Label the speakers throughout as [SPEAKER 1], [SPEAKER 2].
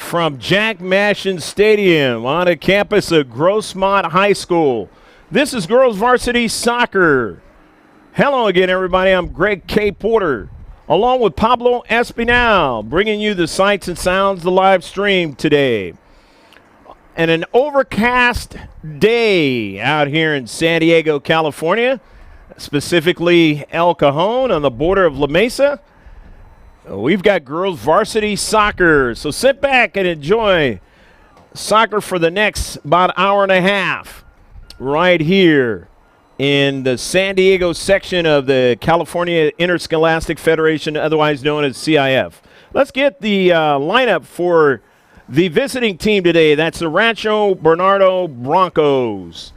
[SPEAKER 1] from Jack Mashin Stadium on the campus of Grossmont High School. This is girls varsity soccer. Hello again, everybody. I'm Greg K. Porter, along with Pablo Espinal, bringing you the sights and sounds of the live stream today. And an overcast day out here in San Diego, California, specifically El Cajon on the border of La Mesa. We've got girls varsity soccer, so sit back and enjoy soccer for the next about hour and a half right here in the San Diego section of the California Interscholastic Federation, otherwise known as CIF. Let's get the lineup for the visiting team today. That's the Rancho Bernardo Broncos.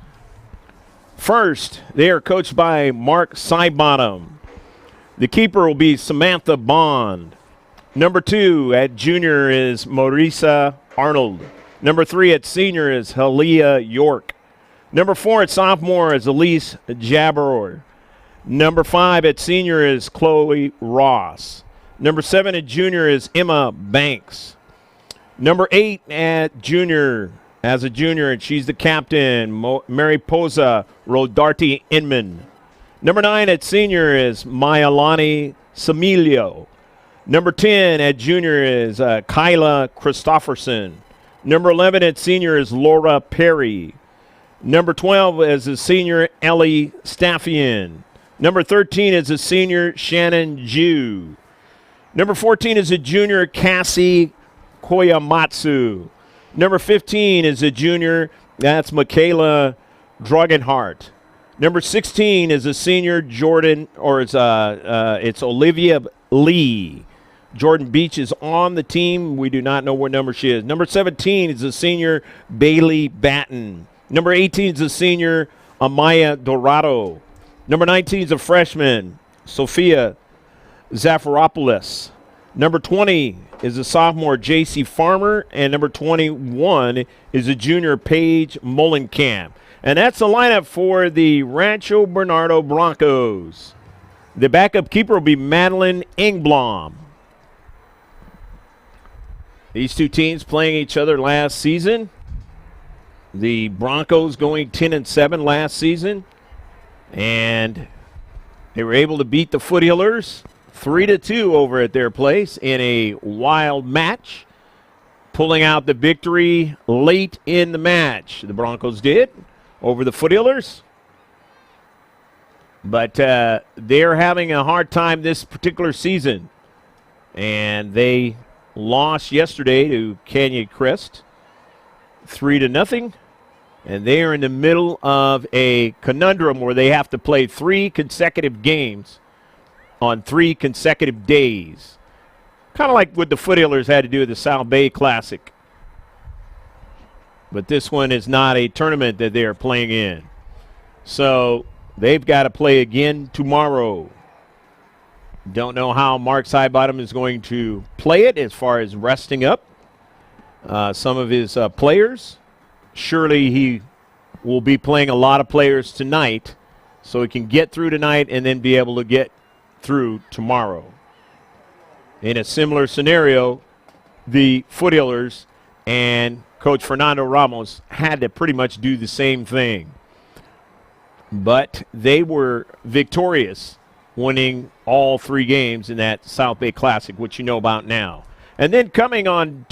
[SPEAKER 1] First, they are coached by Mark Sidebottom. The keeper will be Samantha Bond. Number 2 at junior is Marisa Arnold. Number 3 at senior is Halia York. Number 4 at sophomore is Elise Jabber. Number 5 at senior is Chloe Ross. Number 7 at junior is Emma Banks. Number 8 at junior, as a junior, and she's the captain, Mariposa Rodarty Inman. Number 9 at senior is Mayalani Samilio. Number 10 at junior is Kyla Christofferson. Number 11 at senior is Laura Perry. Number 12 is a senior, Ellie Staffian. Number 13 is a senior, Shannon Jew. Number 14 is a junior, Cassie Koyamatsu. Number 15 is a junior, that's Michaela Drogenhart. Number 16 is a senior, Jordan, or it's Olivia Lee. Jordan Beach is on the team. We do not know what number she is. Number 17 is a senior, Bailey Batten. Number 18 is a senior, Amaya Dorado. Number 19 is a freshman, Sophia Zafaropoulos. Number 20 is a sophomore, J.C. Farmer. And number 21 is a junior, Paige Mullenkamp. And that's the lineup for the Rancho Bernardo Broncos. The backup keeper will be Madeline Engblom. These two teams playing each other last season. The Broncos going 10-7 last season. And they were able to beat the Foothillers 3-2 over at their place in a wild match, pulling out the victory late in the match. The Broncos did over the Foothillers. But they're having a hard time this particular season. And they lost yesterday to Canyon Crest 3-0. And they are in the middle of a conundrum where they have to play 3 consecutive games on 3 consecutive days. Kind of like what the Foothillers had to do at the South Bay Classic. But this one is not a tournament that they are playing in. So they've got to play again tomorrow. Don't know how Mark Sidebottom is going to play it as far as resting up some of his players. Surely he will be playing a lot of players tonight so he can get through tonight and then be able to get through tomorrow. In a similar scenario, the Foothillers and Coach Fernando Ramos had to pretty much do the same thing. But they were victorious, winning all 3 games in that South Bay Classic, which you know about now. And then coming on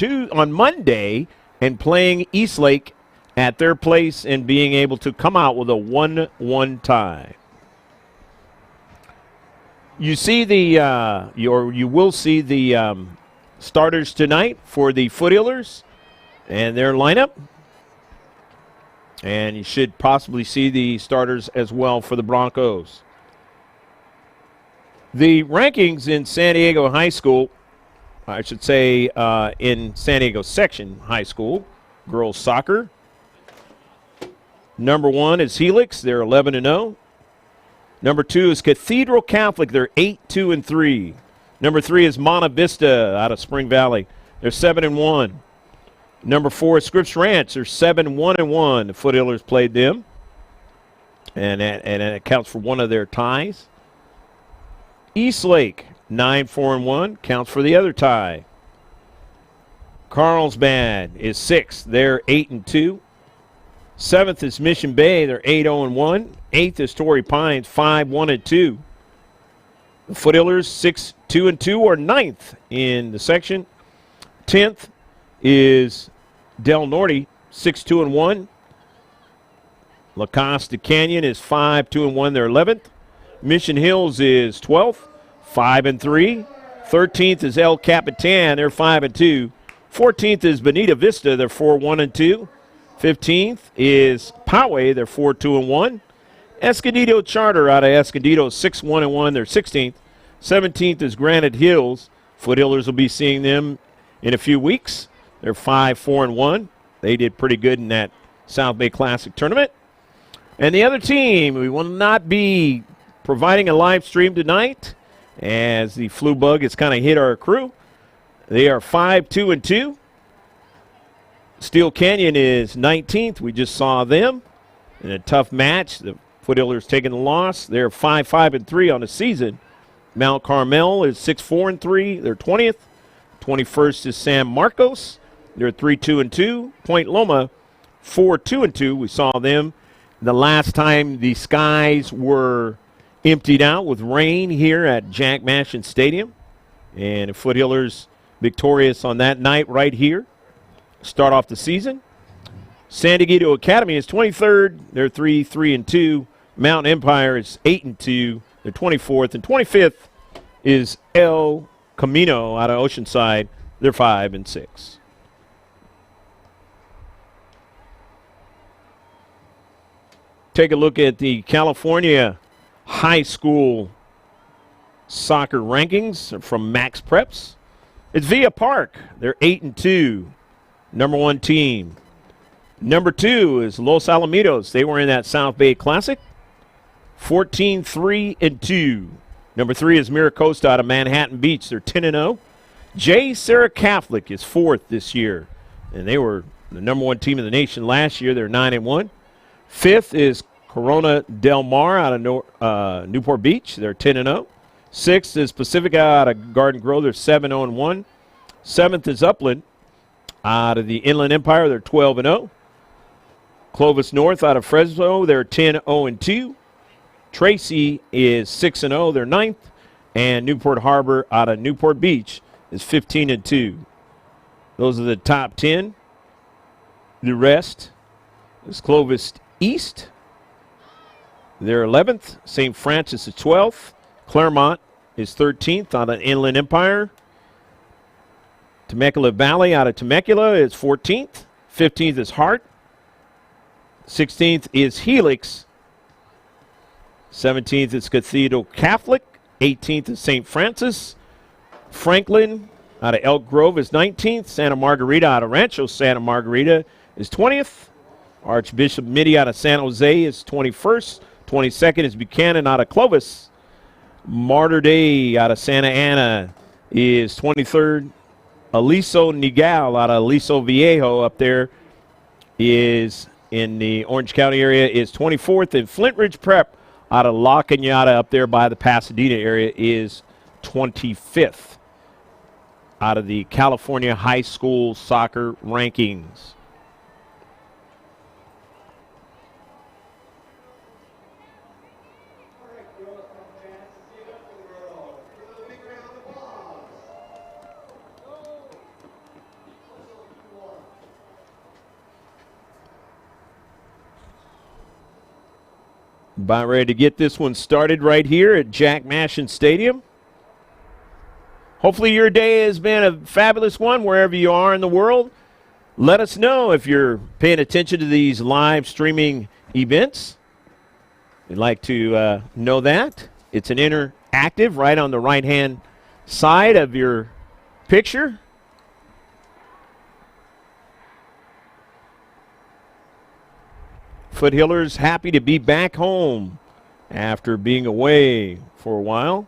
[SPEAKER 1] Monday and playing Eastlake at their place and being able to come out with a 1-1 tie. You see you will see the starters tonight for the Foothillers and their lineup. And you should possibly see the starters as well for the Broncos. The rankings in San Diego High School, I should say in San Diego Section High School, girls soccer. Number 1 is Helix. They're 11-0. Number 2 is Cathedral Catholic. They're 8-2-3. Number 3 is Monta Vista out of Spring Valley. They're 7-1. Number 4 is Scripps Ranch. They're 7-1-1. The Foothillers played them. And that accounts for one of their ties. Eastlake, 9-4-1, counts for the other tie. Carlsbad is 6th. They're 8-2. 7th is Mission Bay. They're 8-0-1. 8th is Torrey Pines, 5-1-2. The Foothillers 6-2-2 or 9th in the section. 10th is Del Norte, 6-2-1. La Costa Canyon is 5-2-1. They're 11th. Mission Hills is 12th, 5-3. 13th is El Capitan. They're 5-2. 14th is Bonita Vista. They're 4-1-2. 15th is Poway. They're 4-2-1. Escondido Charter out of Escondido, 6-1-1. They're 16th. 17th is Granite Hills. Foothillers will be seeing them in a few weeks. They're 5-4-1. They did pretty good in that South Bay Classic tournament. And the other team, we will not be providing a live stream tonight as the flu bug has kind of hit our crew. They are 5-2-2. Steel Canyon is 19th. We just saw them in a tough match. The Foothillers taking the loss. They're 5-5-3 on the season. Mount Carmel is 6-4-3. They're 20th. 21st is San Marcos. They're 3-2-2. Point Loma 4-2-2. We saw them the last time the skies were emptied out with rain here at Jack Mashin Stadium. And the Foothillers victorious on that night right here. Start off the season. San Diego Academy is 23rd. They're 3-3-2. Mountain Empire is 8-2. They're 24th. And 25th is El Camino out of Oceanside. They're 5-6. Take a look at the California high school soccer rankings from Max Preps. It's Villa Park. They're 8-2. Number 1 team. Number 2 is Los Alamitos. They were in that South Bay Classic. 14-3-2. Number 3 is Miracosta out of Manhattan Beach. They're 10-0. J. Sarah Catholic is 4th this year. And they were the number 1 team in the nation last year. They're 9-1. 5th is Corona Del Mar out of Newport Beach. They're 10-0. 6th is Pacifica out of Garden Grove. They're 7-0-1. 7th is Upland out of the Inland Empire. They're 12-0. Clovis North out of Fresno. They're 10-0-2. Tracy is 6-0. They're 9th. And Newport Harbor out of Newport Beach is 15-2. Those are the top 10. The rest is Clovis East. They're 11th. St. Francis is 12th. Claremont is 13th out of Inland Empire. Temecula Valley out of Temecula is 14th. 15th is Hart. 16th is Helix. 17th is Cathedral Catholic. 18th is St. Francis. Franklin out of Elk Grove is 19th. Santa Margarita out of Rancho Santa Margarita is 20th. Archbishop Mitty out of San Jose is 21st. 22nd is Buchanan out of Clovis. Martyr Day out of Santa Ana is 23rd. Aliso Nigal out of Aliso Viejo up there is in the Orange County area is 24th. And Flint Ridge Prep out of La Cañada up there by the Pasadena area is 25th out of the California high school soccer rankings. About ready to get this one started right here at Jack Mashin Stadium. Hopefully your day has been a fabulous one wherever you are in the world. Let us know if you're paying attention to these live streaming events. We'd like to know that. It's an interactive right on the right-hand side of your picture. Foothillers happy to be back home after being away for a while.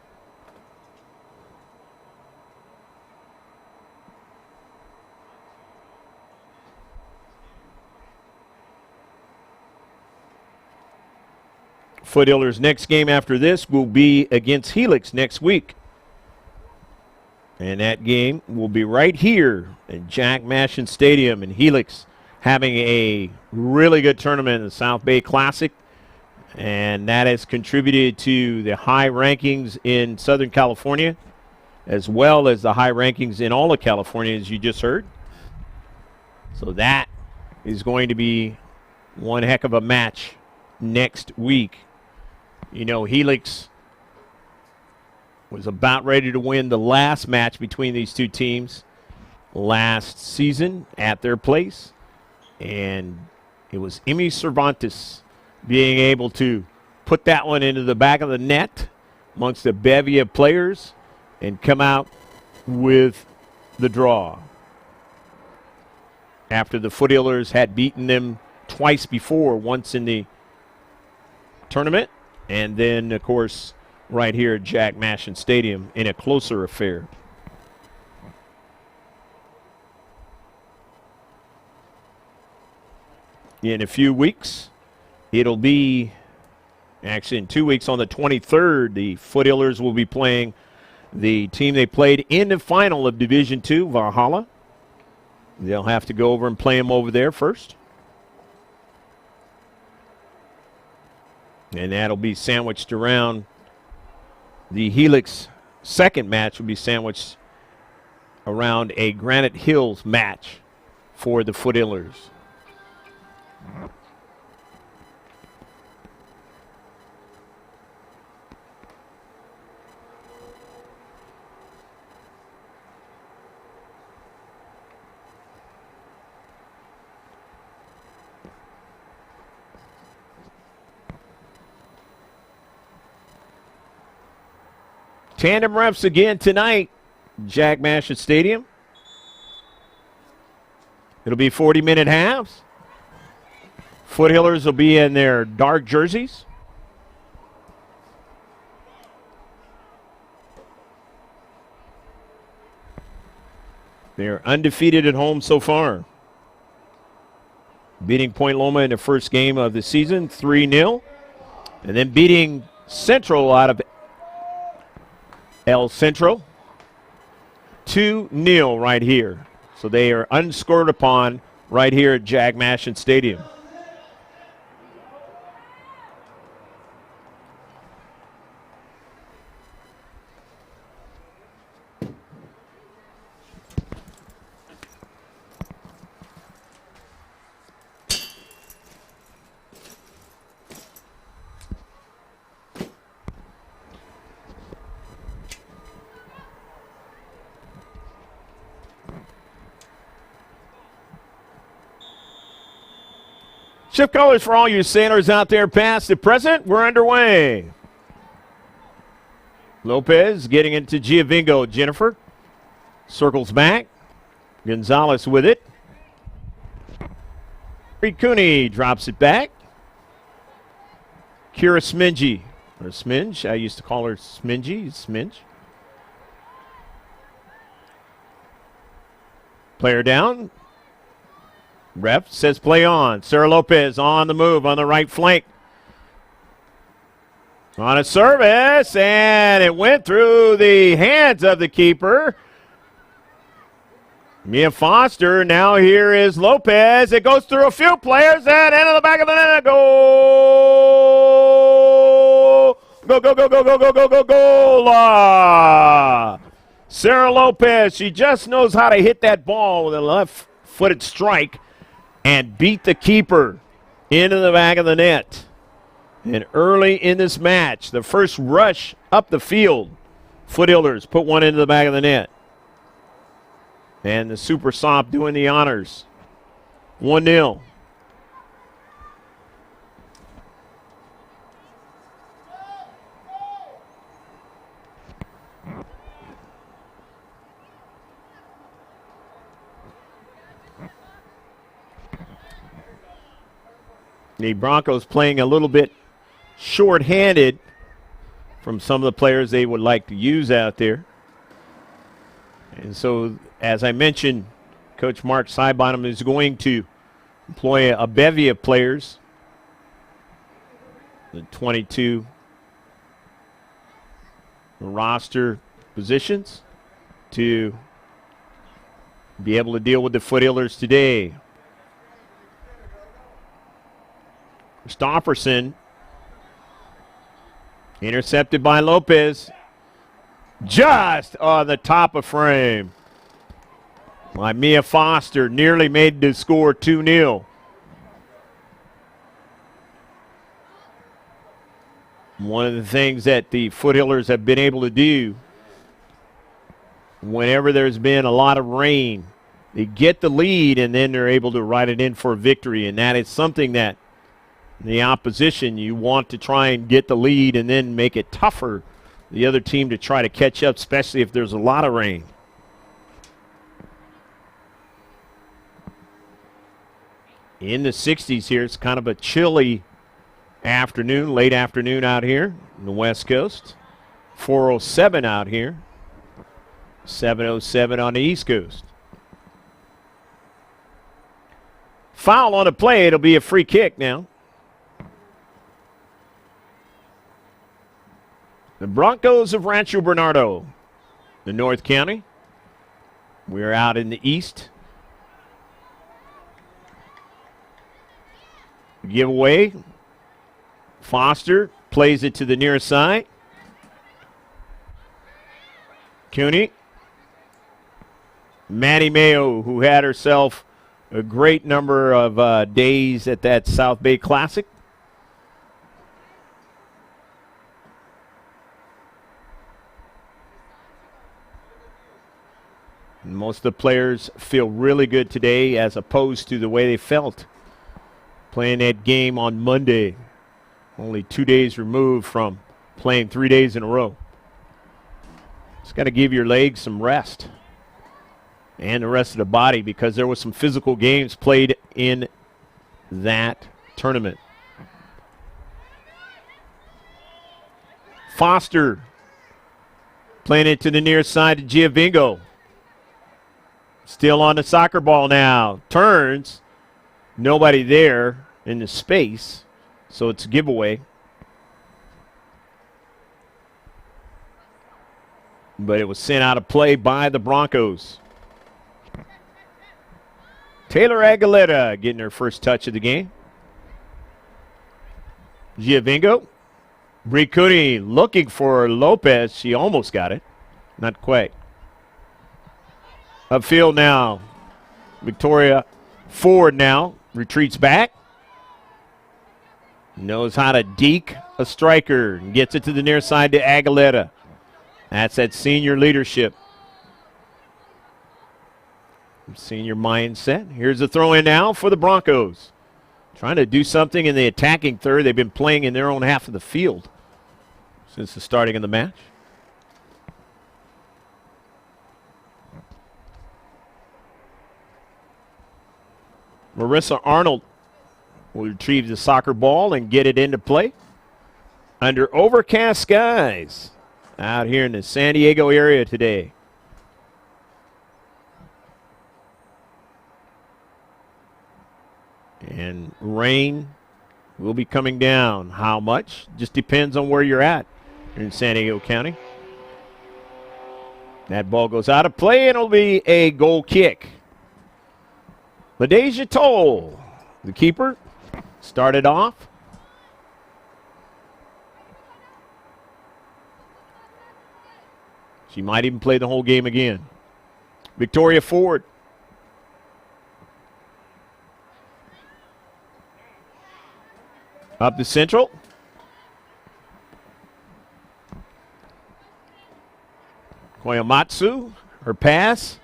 [SPEAKER 1] Foothillers' next game after this will be against Helix next week. And that game will be right here in Jack Mashin Stadium in Helix, having a really good tournament in the South Bay Classic. And that has contributed to the high rankings in Southern California, as well as the high rankings in all of California, as you just heard. So that is going to be one heck of a match next week. You know, Helix was about ready to win the last match between these two teams last season at their place. And it was Emi Cervantes being able to put that one into the back of the net amongst a bevy of players and come out with the draw. After the Foothillers had beaten them twice before, once in the tournament, and then, of course, right here at Jack Mashin Stadium in a closer affair. In a few weeks, it'll be, actually in 2 weeks on the 23rd, the Foothillers will be playing the team they played in the final of Division II, Valhalla. They'll have to go over and play them over there first. And that'll be sandwiched around. The Helix second match will be sandwiched around a Granite Hills match for the Foothillers. Tandem reps again tonight, Jack Mashin Stadium. It'll be 40-minute halves. Foothillers will be in their dark jerseys. They're undefeated at home so far. Beating Point Loma in the first game of the season, 3-0. And then beating Central out of El Centro, 2-0 right here. So they are unscored upon right here at Jack Mashin Stadium. Shift colors for all you sailors out there past the present. We're underway. Lopez getting into Giovingo. Jennifer circles back. Gonzalez with it. Cooney drops it back. Kira Smingy. Or Sminge. I used to call her Smingy. Sminge. Player down. Ref says play on. Sarah Lopez on the move on the right flank. On a service, and it went through the hands of the keeper. Mia Foster. Now here is Lopez. It goes through a few players and into the back of the net. Goal! Go, go, go, go, go, go, go, go, goal! Sarah Lopez, she just knows how to hit that ball with a left-footed strike and beat the keeper into the back of the net. And early in this match, the first rush up the field, Foothillers put one into the back of the net. And the Super Sop doing the honors. 1-0. The Broncos playing a little bit short-handed from some of the players they would like to use out there. And so, as I mentioned, Coach Mark Sidebottom is going to employ a bevy of players, the 22 roster positions. to be able to deal with the Foothillers today. Christofferson intercepted by Lopez. Just on the top of frame. My Mia Foster nearly made the score 2-0. One of the things that the Foothillers have been able to do whenever there's been a lot of rain, they get the lead and then they're able to ride it in for a victory. And that is something that the opposition, you want to try and get the lead and then make it tougher the other team to try to catch up, especially if there's a lot of rain. In the 60s here, it's kind of a chilly afternoon, late afternoon out here in the West Coast. 407 out here. 707 on the East Coast. Foul on the play. It'll be a free kick now. The Broncos of Rancho Bernardo, the North County. We're out in the east. Giveaway. Foster plays it to the near side. Cooney. Maddie Mayo, who had herself a great number of days at that South Bay Classic. And most of the players feel really good today as opposed to the way they felt playing that game on Monday. Only 2 days removed from playing 3 days in a row. Just got to give your legs some rest and the rest of the body because there was some physical games played in that tournament. Foster playing it to the near side to Giovingo. Still on the soccer ball now. Turns. Nobody there in the space. So it's a giveaway. But it was sent out of play by the Broncos. Taylor Aguilera getting her first touch of the game. Giovingo. Bricuni looking for Lopez. She almost got it. Not quite. Upfield now. Victoria Ford now retreats back. Knows how to deke a striker and gets it to the near side to Aguilera. That's that senior leadership. Senior mindset. Here's a throw in now for the Broncos. Trying to do something in the attacking third. They've been playing in their own half of the field since the starting of the match. Marissa Arnold will retrieve the soccer ball and get it into play. Under overcast skies out here in the San Diego area today. And rain will be coming down. How much? Just depends on where you're at in San Diego County. That ball goes out of play and it'll be a goal kick. LaDeja Toll, the keeper, started off. She might even play the whole game again. Victoria Ford. Up the central. Koyamatsu, her pass.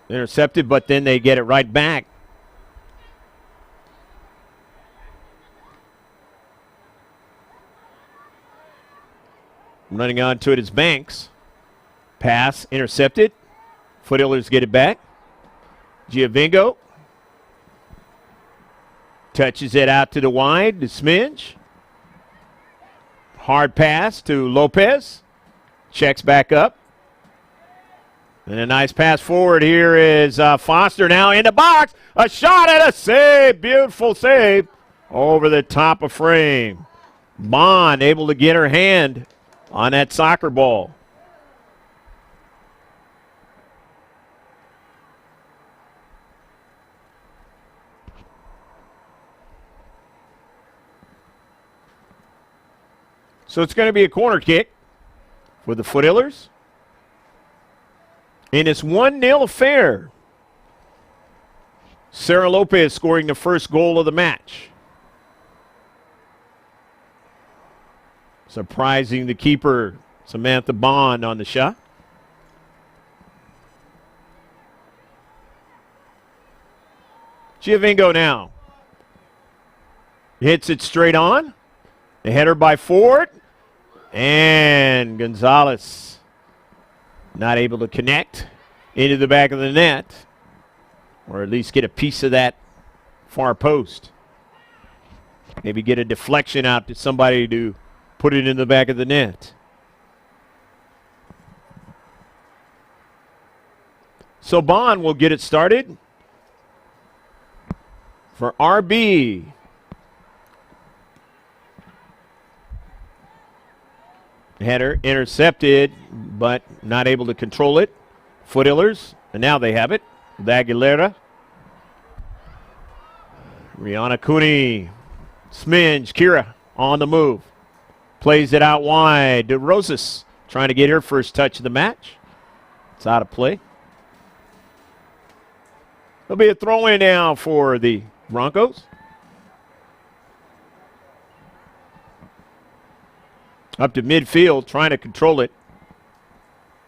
[SPEAKER 1] Intercepted, but then they get it right back. Running on to it is Banks. Pass intercepted. Foothillers get it back. Giovingo touches it out to the wide, to Smidge. Hard pass to Lopez. Checks back up. And a nice pass forward here is Foster now in the box. A shot and a save. Beautiful save over the top of frame. Bond able to get her hand on that soccer ball. So it's going to be a corner kick for the Foothillers. And it's 1-0 affair. Sarah Lopez scoring the first goal of the match. Surprising the keeper, Samantha Bond, on the shot. Giovingo now. Hits it straight on. The header by Ford. And Gonzalez not able to connect into the back of the net, or at least get a piece of that far post. Maybe get a deflection out to somebody to put it in the back of the net. So Bond will get it started for RB. Header intercepted, but not able to control it. Foothillers, and now they have it with Aguilera. Rihanna Cooney, Sminge, Kira on the move. Plays it out wide. DeRosas trying to get her first touch of the match. It's out of play. There'll be a throw-in now for the Broncos. Up to midfield, trying to control it.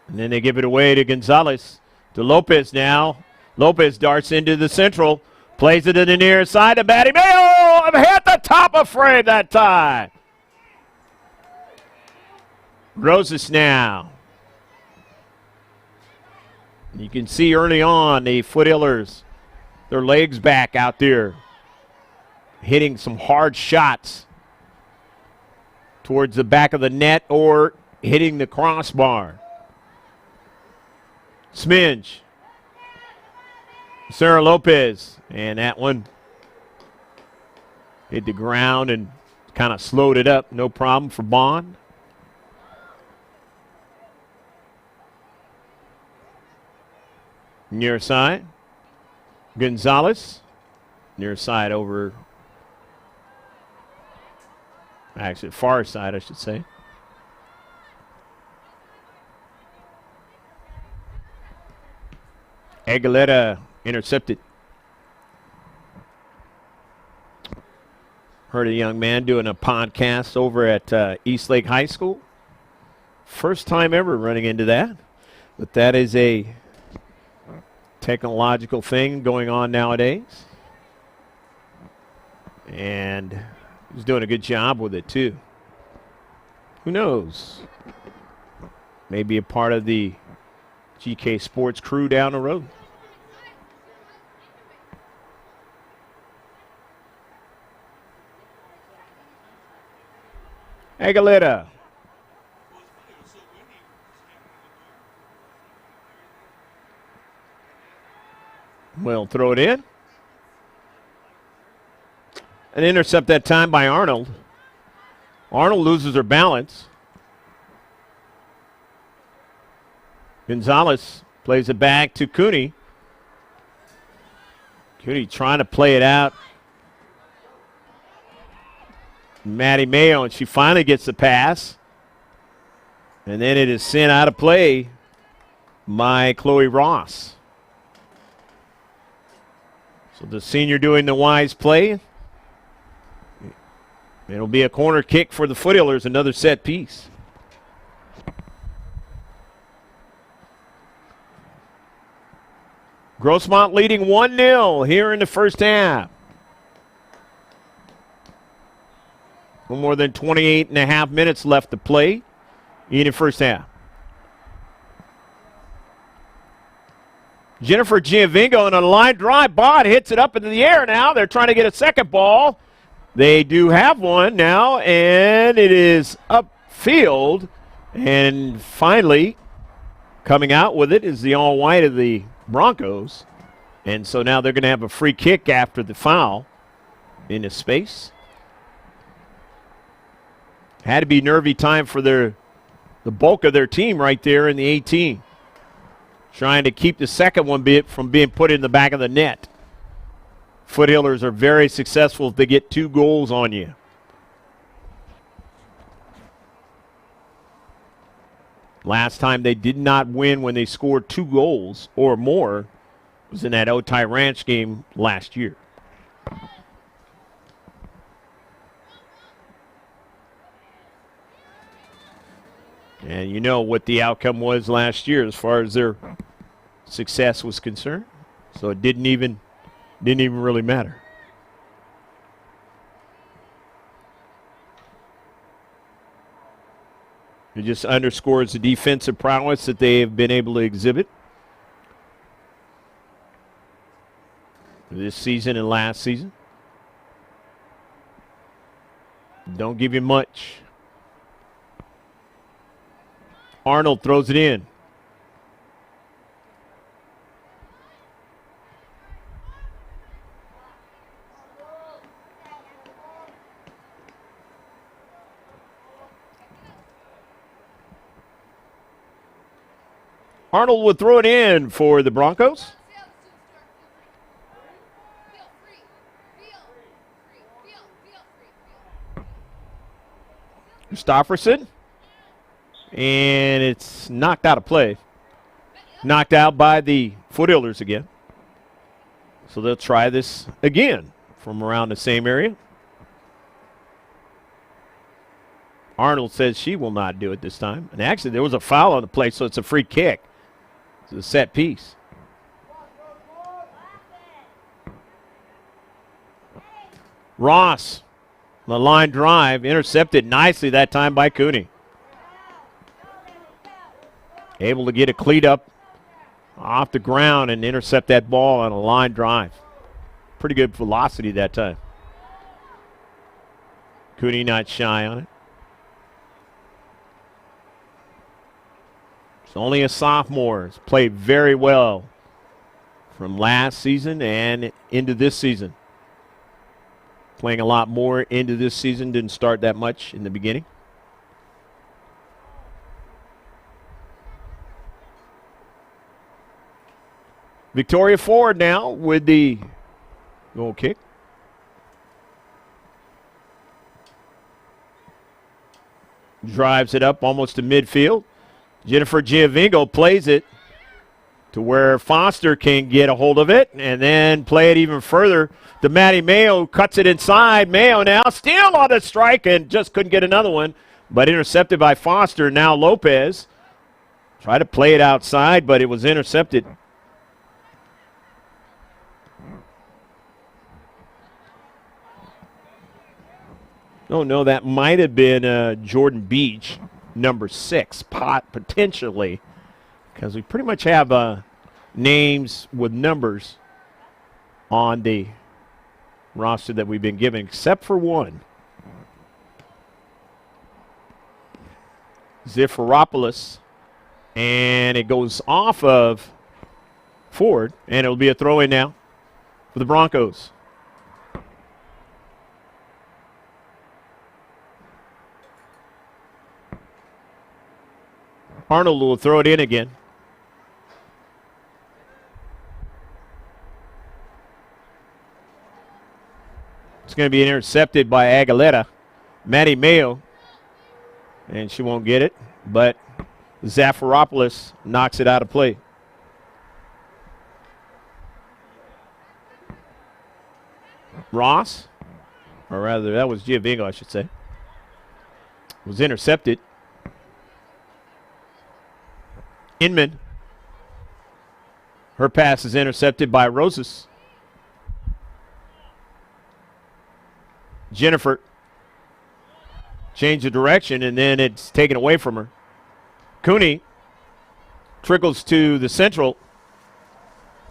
[SPEAKER 1] And then they give it away to Gonzalez. To Lopez now. Lopez darts into the central. Plays it to the near side to Maddie Mayo. Hit the top of frame that time. Rosas now. You can see early on the Foothillers, their legs back out there, hitting some hard shots towards the back of the net or hitting the crossbar. Sminge. Sarah Lopez. And that one hit the ground and kind of slowed it up. No problem for Bond. Near side. Gonzalez. Near side over. Actually, far side, I should say. Aguilera intercepted. Heard a young man doing a podcast over at Eastlake High School. First time ever running into that. But that is a technological thing going on nowadays. And he's doing a good job with it, too. Who knows? Maybe a part of the GK Sports crew down the road. Aguilera. Will throw it in. An intercept that time by Arnold. Arnold loses her balance. Gonzalez plays it back to Cooney. Cooney trying to play it out. Maddie Mayo, and she finally gets the pass. And then it is sent out of play by Chloe Ross. So the senior doing the wise play. It'll be a corner kick for the Foothillers, another set piece. Grossmont leading 1-0 here in the first half. No more than 28 and a half minutes left to play in the first half. Jennifer Giovingo in a line drive. Bond hits it up into the air now. They're trying to get a second ball. They do have one now, and it is upfield. And finally, coming out with it is the all-white of the Broncos. And so now they're going to have a free kick after the foul into space. Had to be nervy time for the bulk of their team right there in the 18. Trying to keep the second one from being put in the back of the net. Foothillers are very successful if they get 2 goals on you. Last time they did not win when they scored 2 goals or more was in that Otay Ranch game last year. And you know what the outcome was last year as far as their success was concerned. So it didn't even really matter. It just underscores the defensive prowess that they have been able to exhibit this season and last season. Don't give you much. Arnold throws it in. Arnold would throw it in for the Broncos. Stofferson. And it's knocked out of play. Knocked out by the Foothillers again. So they'll try this again from around the same area. Arnold says she will not do it this time. And actually, there was a foul on the play, so it's a free kick. It's a set piece. Ross, the line drive, intercepted nicely that time by Cooney. Able to get a cleat up off the ground and intercept that ball on a line drive. Pretty good velocity that time. Cooney not shy on it. It's only a sophomore. He's played very well from last season and into this season. Playing a lot more into this season. Didn't start that much in the beginning. Victoria Ford now with the goal kick. Drives it up almost to midfield. Jennifer Giovingo plays it to where Foster can get a hold of it and then play it even further to Maddie Mayo. Cuts it inside. Mayo now still on the strike and just couldn't get another one, but intercepted by Foster. Now Lopez tried to play it outside, but it was intercepted. Oh, no, that might have been Jordan Beach, number 6, potentially, because we pretty much have names with numbers on the roster that we've been given, except for one. Zifaropoulos, and it goes off of Ford, and it'll be a throw-in now for the Broncos. Arnold will throw it in again. It's going to be intercepted by Aguilera. Maddie Mayo. And she won't get it. But Zafaropoulos knocks it out of play. Ross, or rather that was Giovingo, I should say, was intercepted. Inman. Her pass is intercepted by Rosas. Jennifer changed the direction, and then it's taken away from her. Cooney trickles to the central.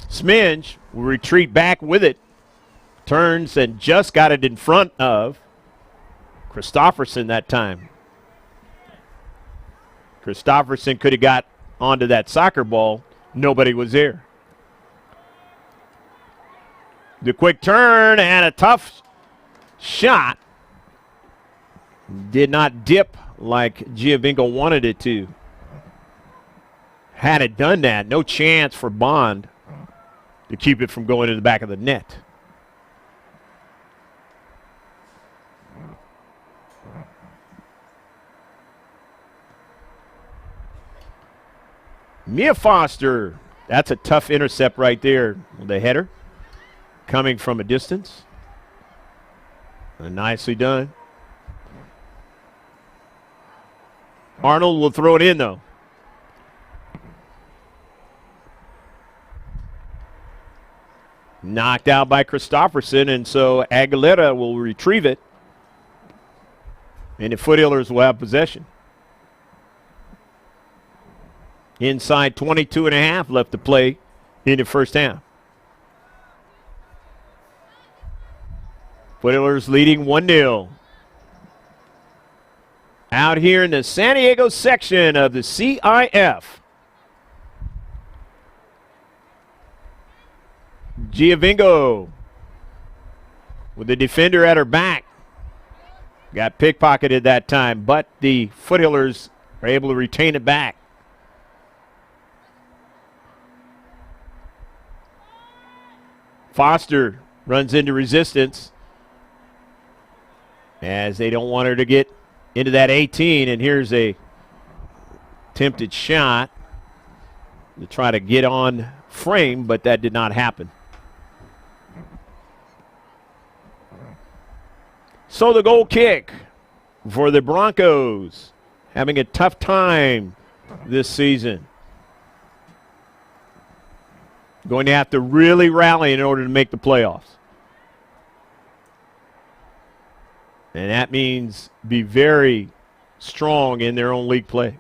[SPEAKER 1] Sminge will retreat back with it. Turns and just got it in front of Christofferson that time. Christofferson could have got onto that soccer ball. Nobody was there. The quick turn and a tough shot. Did not dip like Giovingo wanted it to. Had it done that, no chance for Bond to keep it from going to the back of the net. Mia Foster. That's a tough intercept right there. The header coming from a distance. And nicely done. Arnold will throw it in, though. Knocked out by Christopherson, and so Aguilera will retrieve it. And the Foothillers will have possession. Inside 22 and a half left to play in the first half. Foothillers leading 1-0. Out here in the San Diego section of the C.I.F. Giovingo with the defender at her back. Got pickpocketed that time, but the Foothillers are able to retain it back. Foster runs into resistance as they don't want her to get into that 18, and here's a attempted shot to try to get on frame, but that did not happen. So the goal kick for the Broncos, having a tough time this season. Going to have to really rally in order to make the playoffs. And that means be very strong in their own league play.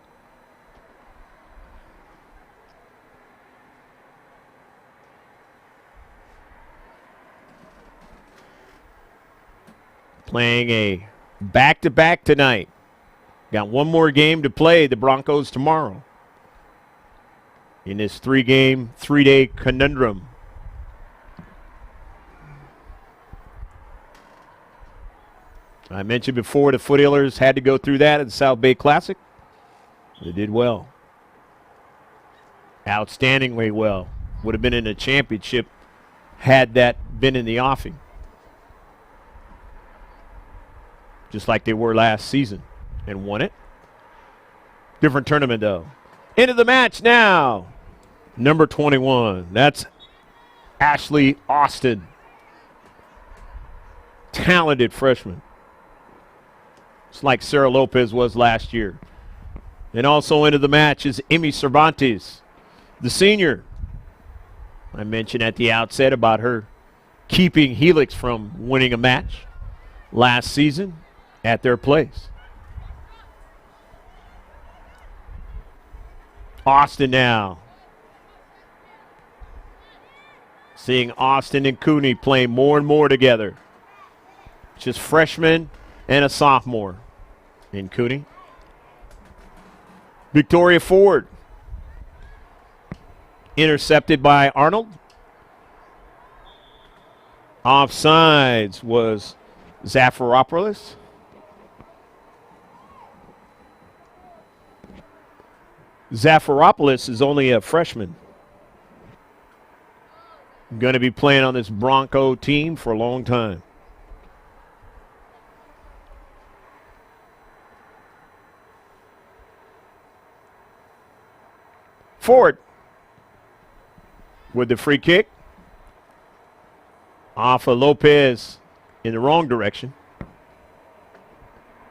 [SPEAKER 1] Playing a back-to-back tonight. Got one more game to play, the Broncos tomorrow, in this three-game, three-day conundrum. I mentioned before the Foothillers had to go through that at the South Bay Classic. They did well. Outstandingly well. Would have been in a championship had that been in the offing. Just like they were last season and won it. Different tournament, though. Into the match now. Number 21. That's Ashley Austin. Talented freshman. It's like Sarah Lopez was last year. And also into the match is Emmy Cervantes, the senior. I mentioned at the outset about her keeping Helix from winning a match last season at their place. Austin now. Seeing Austin and Cooney playing more and more together. Just freshman and a sophomore in Cooney. Victoria Ford. Intercepted by Arnold. Offsides was Zafiropoulos. Zafiropoulos is only a freshman. Going to be playing on this Bronco team for a long time. Ford with the free kick. Off of Lopez in the wrong direction.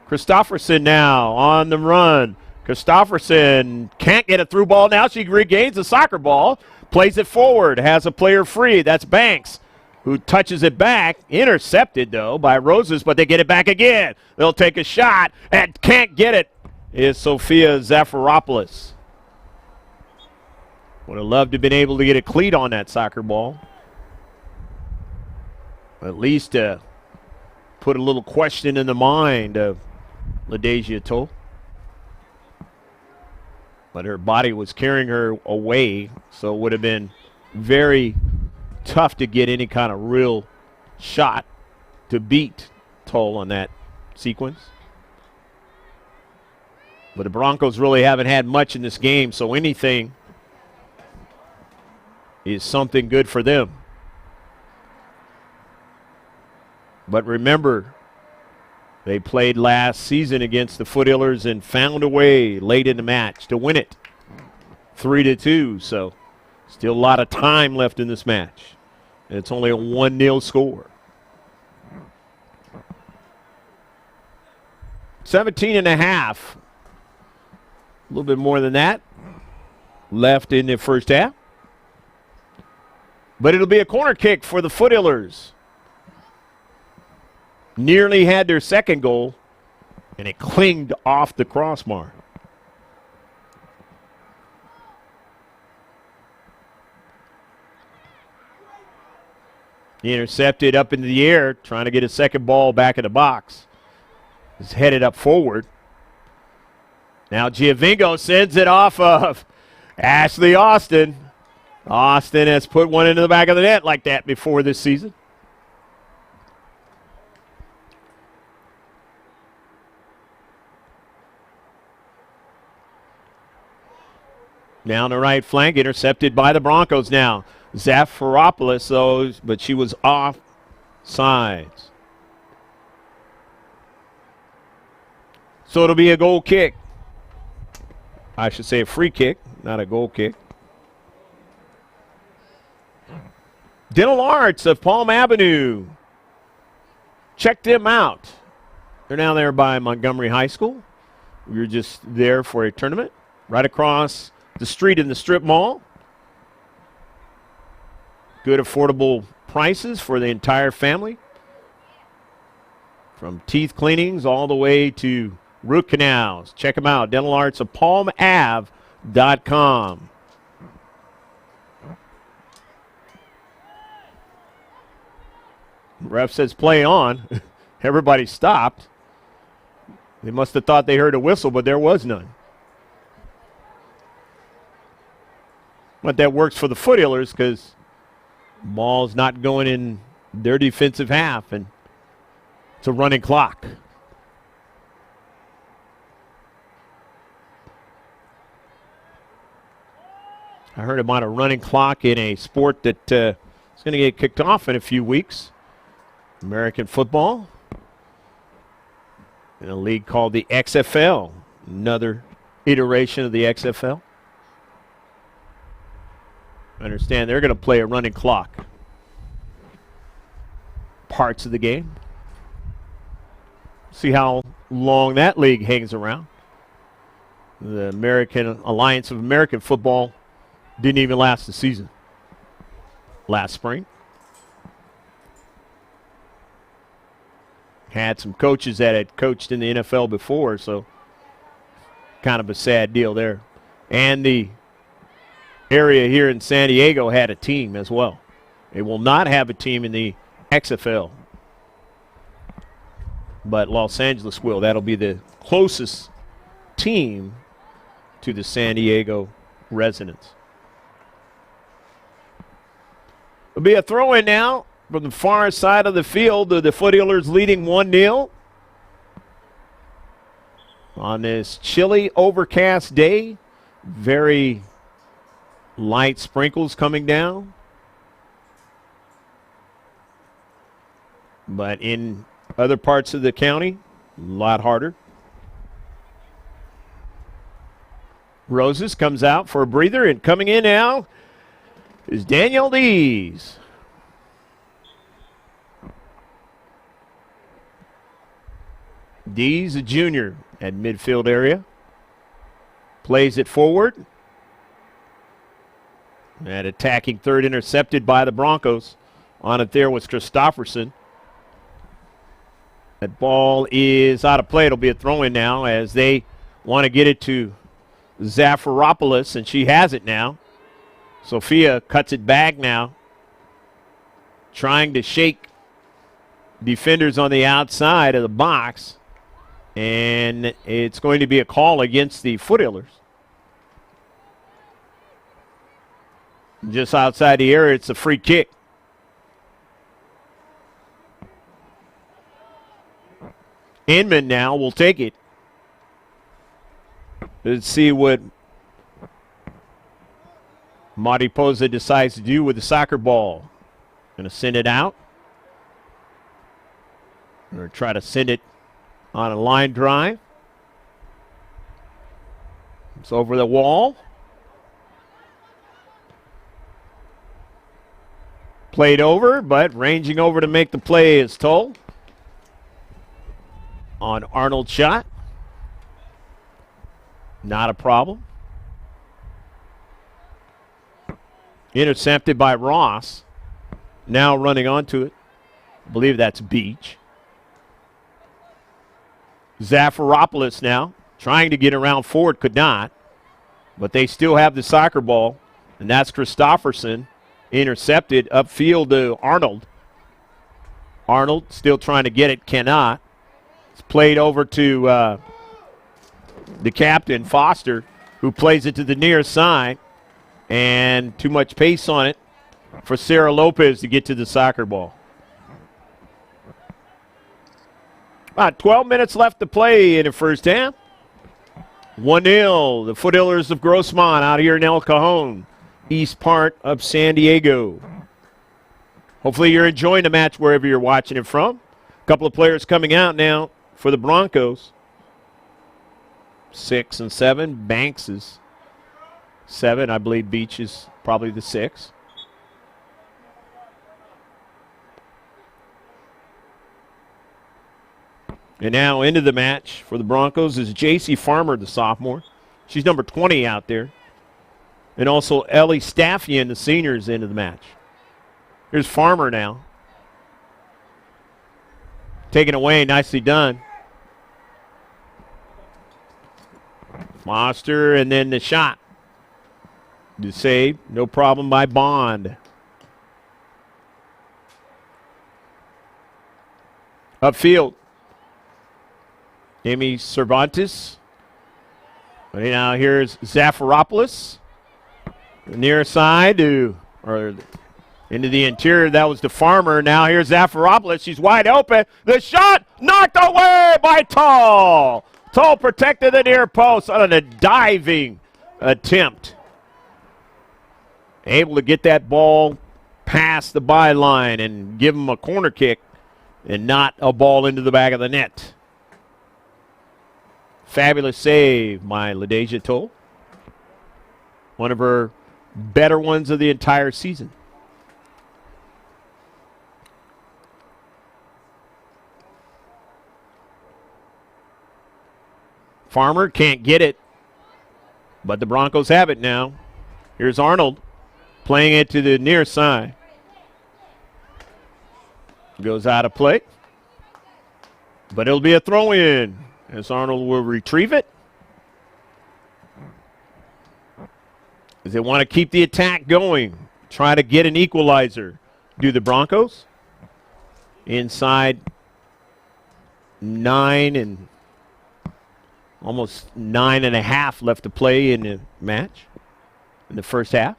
[SPEAKER 1] Christopherson now on the run. Christopherson can't get a through ball now. She regains the soccer ball. Plays it forward. Has a player free. That's Banks, who touches it back. Intercepted, though, by Roses, but they get it back again. They'll take a shot and can't get it. Is Sophia Zafiropoulos. Would have loved to have been able to get a cleat on that soccer ball. At least put a little question in the mind of LaDasia Toll. But her body was carrying her away, so it would have been very tough to get any kind of real shot to beat Toll on that sequence. But the Broncos really haven't had much in this game, so anything is something good for them. But remember, they played last season against the Foothillers and found a way late in the match to win it 3-2, so still a lot of time left in this match. And it's only a 1-0 score. 17.5. A little bit more than that left in the first half. But it'll be a corner kick for the Foothillers. Nearly had their second goal, and it clinged off the crossbar. He intercepted up into the air, trying to get a second ball back in the box. Is headed up forward. Now Giovinco sends it off of Ashley Austin. Austin has put one into the back of the net like that before this season. Down the right flank, intercepted by the Broncos now. Zafiropoulos, though, but she was off sides. So it'll be a goal kick. I should say a free kick, not a goal kick. Dental Arts of Palm Avenue. Check them out. They're now there by Montgomery High School. We were just there for a tournament right across the street in the strip mall. Good affordable prices for the entire family. From teeth cleanings all the way to root canals. Check them out. Dental Arts of PalmAve.com. Ref says play on. Everybody stopped. They must have thought they heard a whistle, but there was none. But that works for the Foothillers because ball's not going in their defensive half, and it's a running clock. I heard about a running clock in a sport that is going to get kicked off in a few weeks. American football. In a league called the XFL. Another iteration of the XFL. I understand they're going to play a running clock. Parts of the game. See how long that league hangs around. The American Alliance of American Football didn't even last the season last spring. Had some coaches that had coached in the NFL before, so kind of a sad deal there. And the area here in San Diego had a team as well. They will not have a team in the XFL, but Los Angeles will. That'll be the closest team to the San Diego residents. It'll be a throw-in now from the far side of the field. The Foothillers leading 1-0 on this chilly, overcast day. Very light sprinkles coming down. But in other parts of the county, a lot harder. Roses comes out for a breather, and coming in now is Danielle Dees. Dees, a junior at midfield area. Plays it forward. And attacking third, intercepted by the Broncos. On it there was Christofferson. That ball is out of play. It'll be a throw-in now as they want to get it to Zafiropoulos, and she has it now. Sophia cuts it back now, trying to shake defenders on the outside of the box, and it's going to be a call against the Foothillers. Just outside the area, it's a free kick. Inman now will take it. Let's see what Mariposa decides to do with the soccer ball. Going to send it out. Or try to send it on a line drive. It's over the wall. Played over, but ranging over to make the play is Toll on Arnold's shot. Not a problem. Intercepted by Ross. Now running onto it. I believe that's Beach. Zafiropoulos now trying to get around forward, could not. But they still have the soccer ball, and that's Christopherson. Intercepted upfield to Arnold. Arnold still trying to get it, cannot. It's played over to the captain, Foster, who plays it to the near side. And too much pace on it for Sarah Lopez to get to the soccer ball. About 12 minutes left to play in the first half. 1-0, the Foothillers of Grossmont out here in El Cajon, east part of San Diego. Hopefully you're enjoying the match wherever you're watching it from. A couple of players coming out now for the Broncos. 6 and 7. Banks is 7. I believe Beach is probably the 6. And now into the match for the Broncos is J.C. Farmer, the sophomore. She's number 20 out there. And also Ellie Staffian, the senior, is into the match. Here's Farmer now. Taken away, nicely done. Foster, and then the shot. The save, no problem by Bond. Upfield. Amy Cervantes. But now here's Zafiropoulos. The near side into the interior. That was the Farmer. Now here's Zafiropoulos. She's wide open. The shot knocked away by Tull. Tull protected the near post on a diving attempt. Able to get that ball past the byline and give him a corner kick and not a ball into the back of the net. Fabulous save by LaDeja Tull. One of her better ones of the entire season. Farmer can't get it, but the Broncos have it now. Here's Arnold playing it to the near side. Goes out of play, but it'll be a throw-in as Arnold will retrieve it. As they want to keep the attack going, try to get an equalizer. Do the Broncos. Inside 9 and almost 9.5 left to play in the match, in the first half.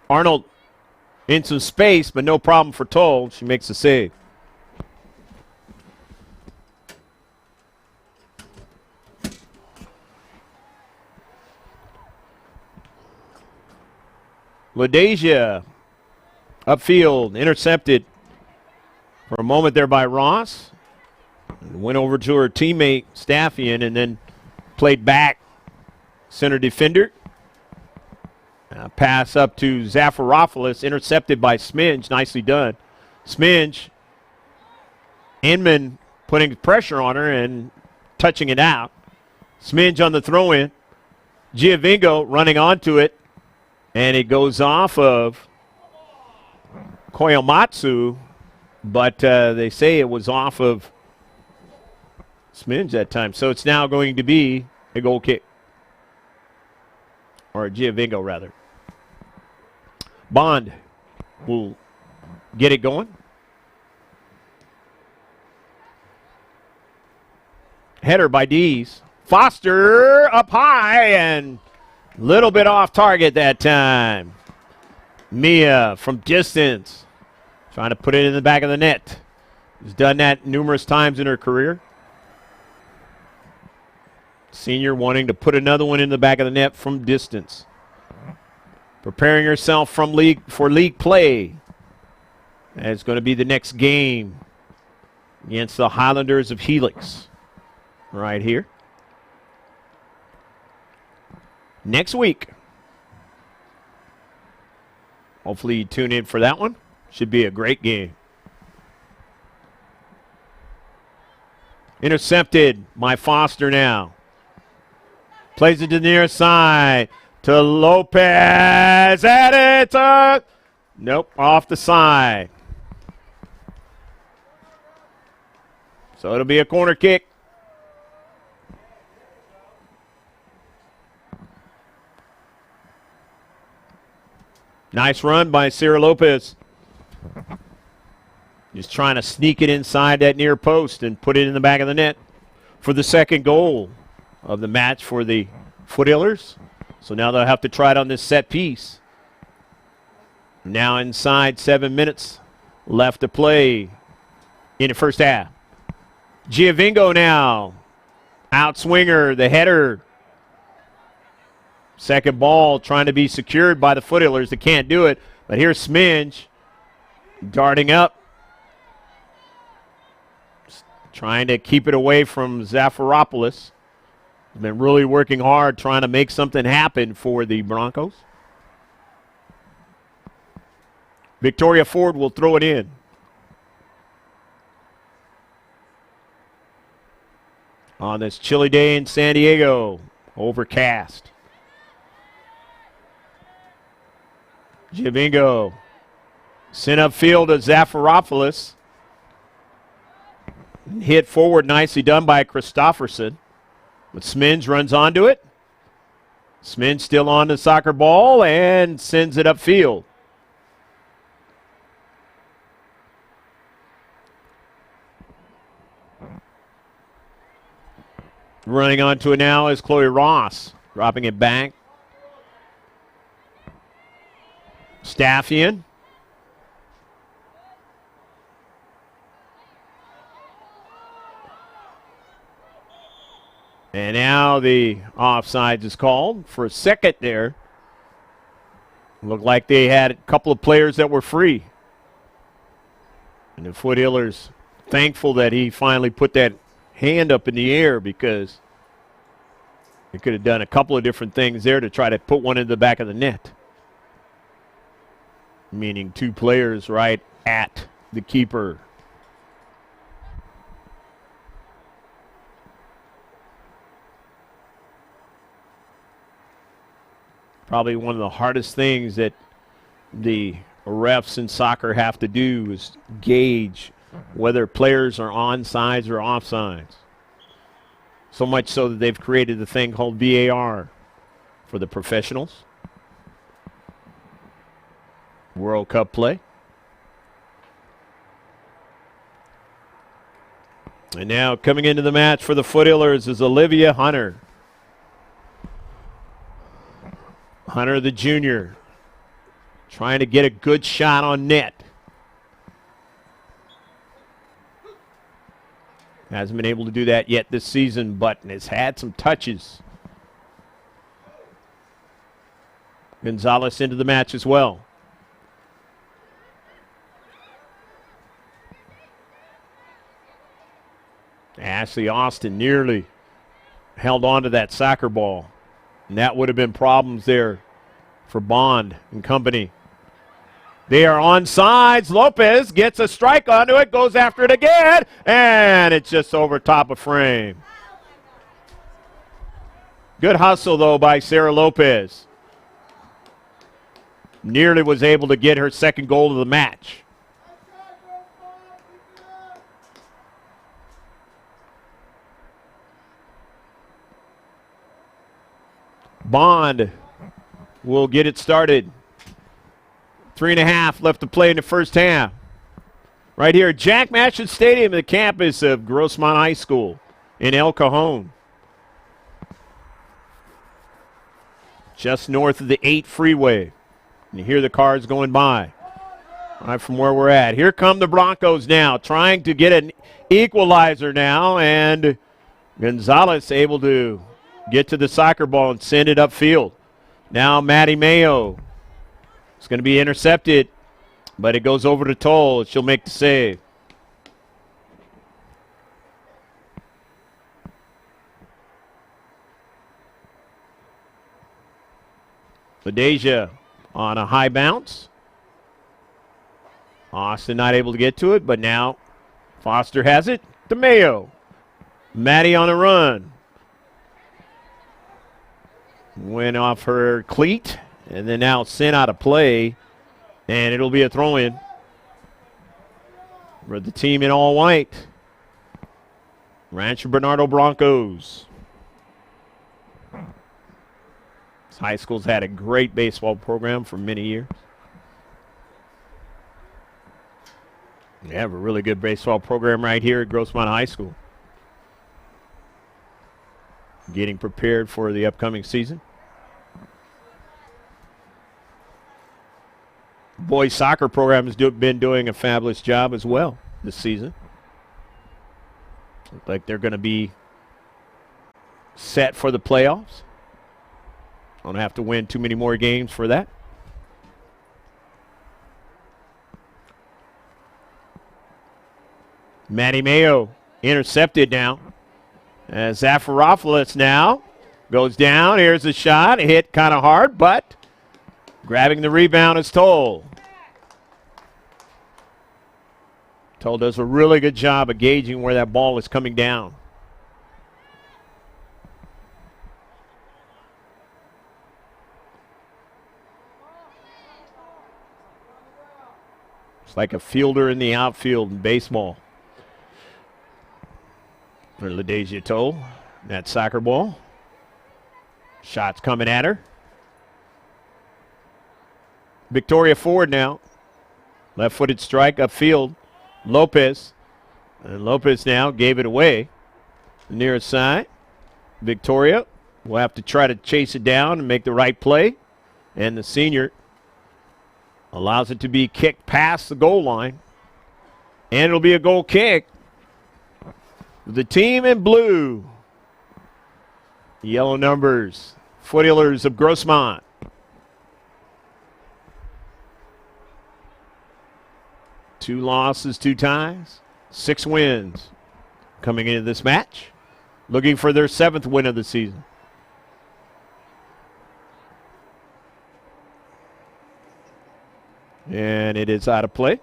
[SPEAKER 1] Arnold in some space, but no problem for Tull. She makes the save. LaDeja upfield, intercepted for a moment there by Ross. Went over to her teammate Staffian and then played back center defender. Pass up to Zafiropoulos, intercepted by Sminge. Nicely done. Sminge, Inman putting pressure on her and touching it out. Sminge on the throw-in. Giovingo running onto it. And it goes off of Koyomatsu, but they say it was off of Sminge that time. So it's now going to be a goal kick. Or a Giovingo, rather. Bond will get it going. Header by Dees. Foster up high and a little bit off target that time. Mia from distance trying to put it in the back of the net. Has done that numerous times in her career. Senior wanting to put another one in the back of the net from distance. Preparing herself for league play. And it's going to be the next game against the Highlanders of Helix right here. next week. Hopefully you tune in for that one. Should be a great game. Intercepted by Foster now. Plays it to the near side to Lopez. At it. Nope, off the side. So it'll be a corner kick. Nice run by Cira Lopez. Just trying to sneak it inside that near post and put it in the back of the net for the second goal of the match for the Foothillers. So now they'll have to try it on this set piece. Now inside 7 minutes left to play in the first half. Giovinco now. Outswinger, the header. Second ball trying to be secured by the Foothillers. They can't do it. But here's Sminge darting up. Trying to keep it away from Zafiropoulos. Been really working hard trying to make something happen for the Broncos. Victoria Ford will throw it in. On this chilly day in San Diego, overcast. Giovinco sent upfield to Zafiropoulos. Hit forward, nicely done by Christofferson. But Sminge runs onto it. Sminge still on the soccer ball and sends it upfield. Running onto it now is Chloe Ross. Dropping it back. Staffian. And now the offsides is called for a second there. Looked like they had a couple of players that were free. And the Foothillers thankful that he finally put that hand up in the air because he could have done a couple of different things there to try to put one in the back of the net. Meaning two players right at the keeper. Probably one of the hardest things that the refs in soccer have to do is gauge whether players are onsides or offsides. So much so that they've created the thing called VAR for the professionals. World Cup play. And now coming into the match for the Foothillers is Olivia Hunter. Hunter the junior trying to get a good shot on net. Hasn't been able to do that yet this season, but has had some touches. Gonzalez into the match as well. Ashley Austin nearly held on to that soccer ball. And that would have been problems there for Bond and company. They are on sides. Lopez gets a strike onto it, goes after it again, and it's just over top of frame. Good hustle, though, by Cira Lopez. Nearly was able to get her second goal of the match. Bond will get it started. 3.5 left to play in the first half. Right here, Jack Matchett Stadium, the campus of Grossmont High School in El Cajon. Just north of the 8 freeway. And you hear the cars going by. Right from where we're at. Here come the Broncos now, trying to get an equalizer now, and Gonzalez able to get to the soccer ball and send it upfield. Now Maddie Mayo. It's going to be intercepted, but it goes over to Toll. She'll make the save. LaDeja on a high bounce. Austin not able to get to it, but now Foster has it. DeMayo. Maddie on a run. Went off her cleat, and then now sent out of play, and it'll be a throw-in for the team in all white. Rancho Bernardo Broncos. This high school's had a great baseball program for many years. They have a really good baseball program right here at Grossmont High School. Getting prepared for the upcoming season. Boys soccer program has been doing a fabulous job as well this season. Look like they're going to be set for the playoffs. Don't have to win too many more games for that. Maddie Mayo intercepted now. As Zafaropoulos now goes down. Here's a shot. Hit kind of hard, but grabbing the rebound is Toll. Toll does a really good job of gauging where that ball is coming down. It's like a fielder in the outfield in baseball. For LaDeja Toll, that soccer ball. Shots coming at her. Victoria Ford now. Left-footed strike upfield. Lopez. And Lopez now gave it away. The nearest side. Victoria will have to try to chase it down and make the right play. And the senior allows it to be kicked past the goal line. And it'll be a goal kick. The team in blue. Yellow numbers. Foothillers of Grossmont. Two losses, 2 ties, 6 wins coming into this match. Looking for their 7th win of the season. And it is out of play.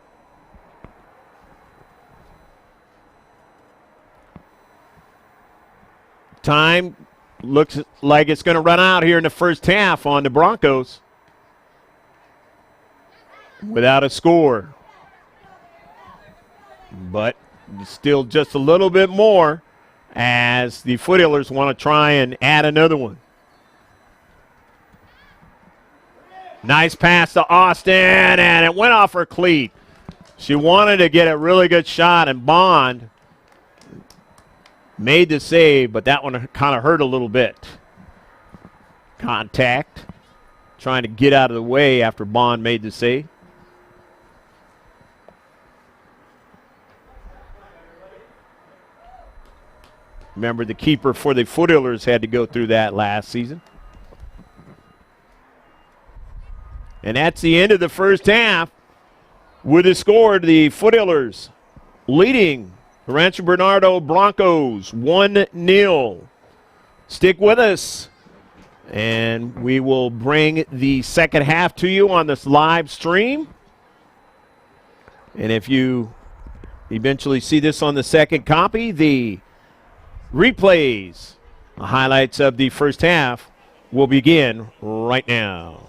[SPEAKER 1] Time looks like it's going to run out here in the first half on the Broncos. Without a score. But still just a little bit more as the Foothillers want to try and add another one. Nice pass to Austin, and it went off her cleat. She wanted to get a really good shot, and Bond made the save, but that one kind of hurt a little bit. Contact. Trying to get out of the way after Bond made the save. Remember, the keeper for the Foothillers had to go through that last season. And that's the end of the first half. With the score, the Foothillers leading the Rancho Bernardo Broncos 1-0. Stick with us, and we will bring the second half to you on this live stream. And if you eventually see this on the second copy, the replays, the highlights of the first half will begin right now.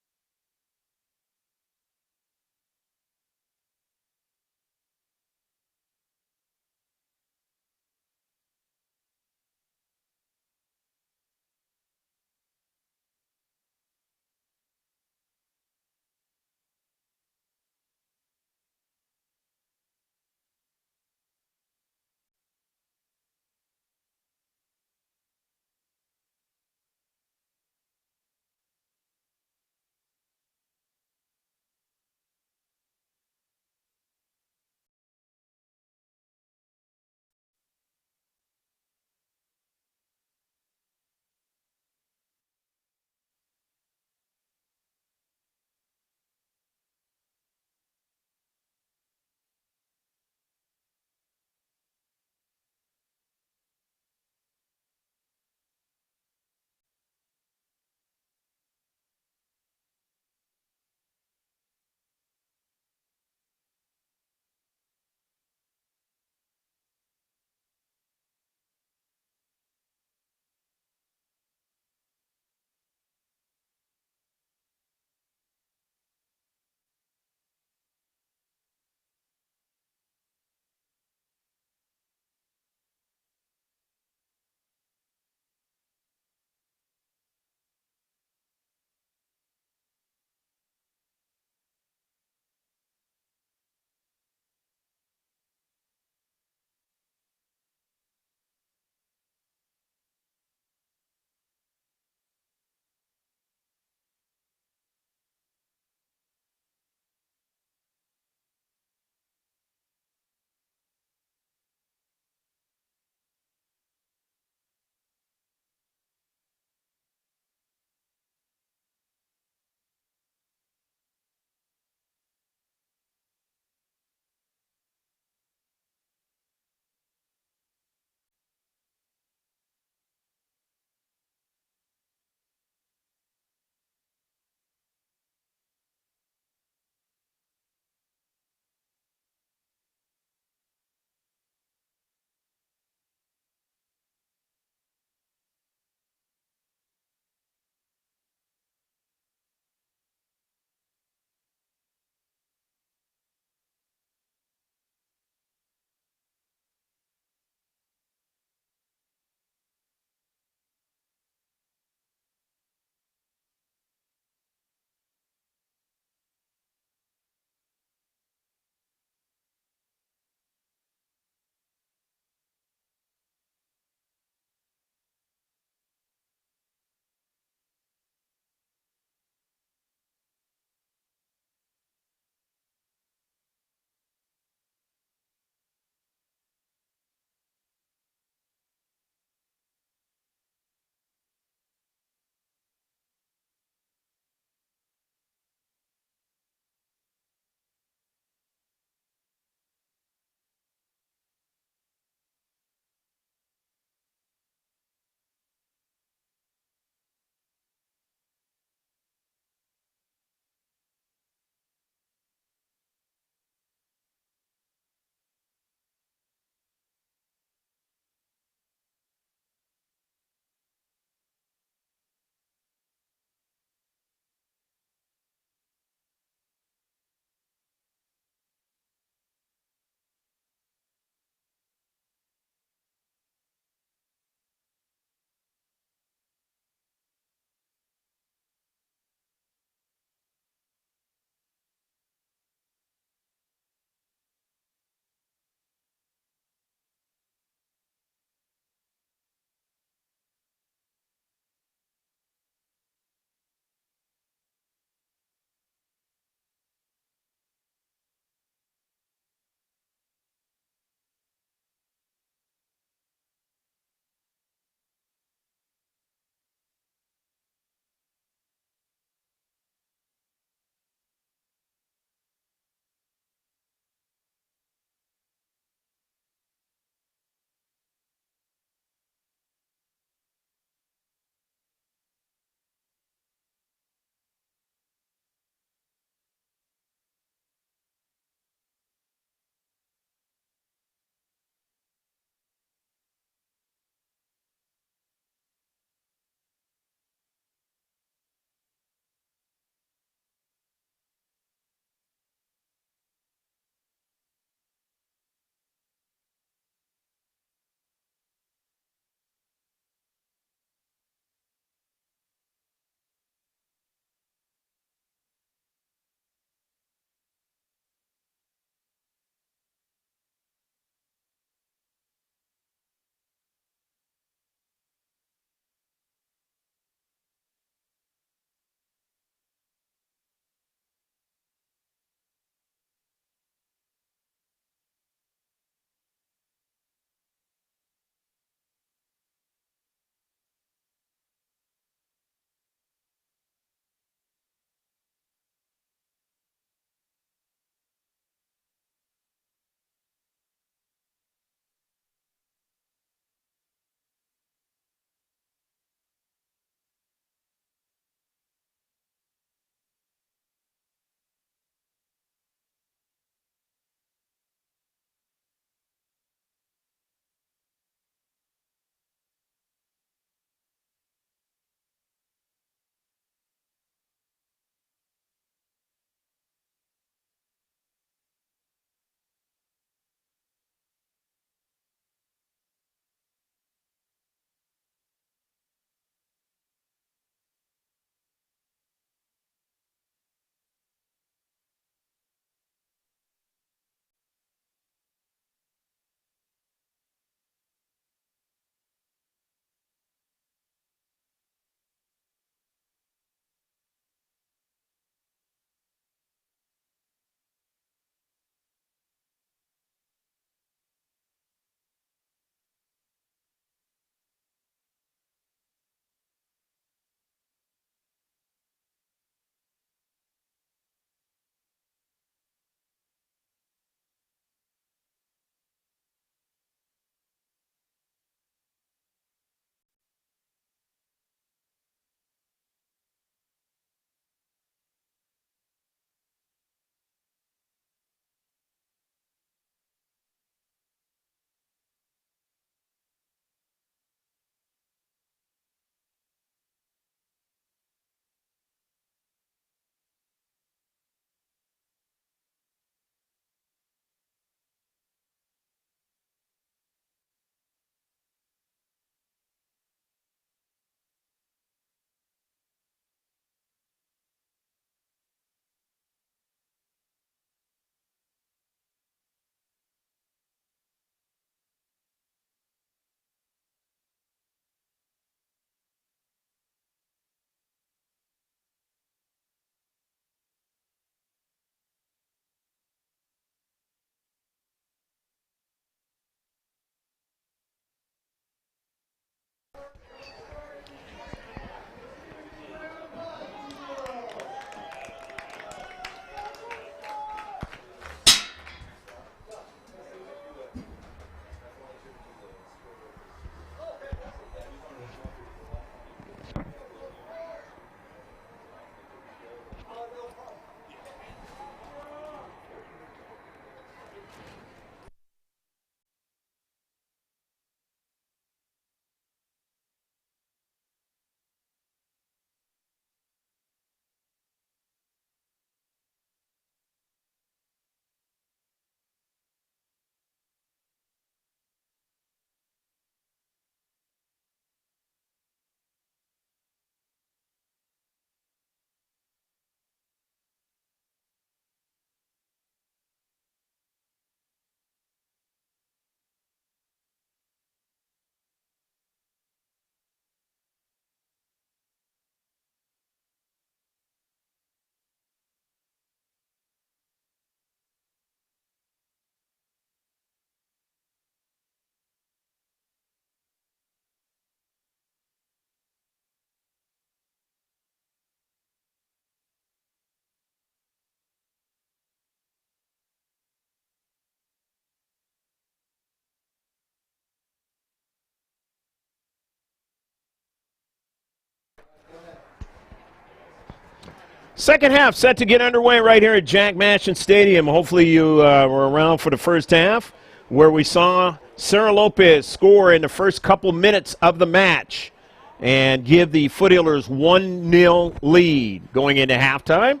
[SPEAKER 1] Second half set to get underway right here at Jack Mashin Stadium. Hopefully you were around for the first half, where we saw Sarah Lopez score in the first couple minutes of the match and give the Foothillers 1-0 lead going into halftime.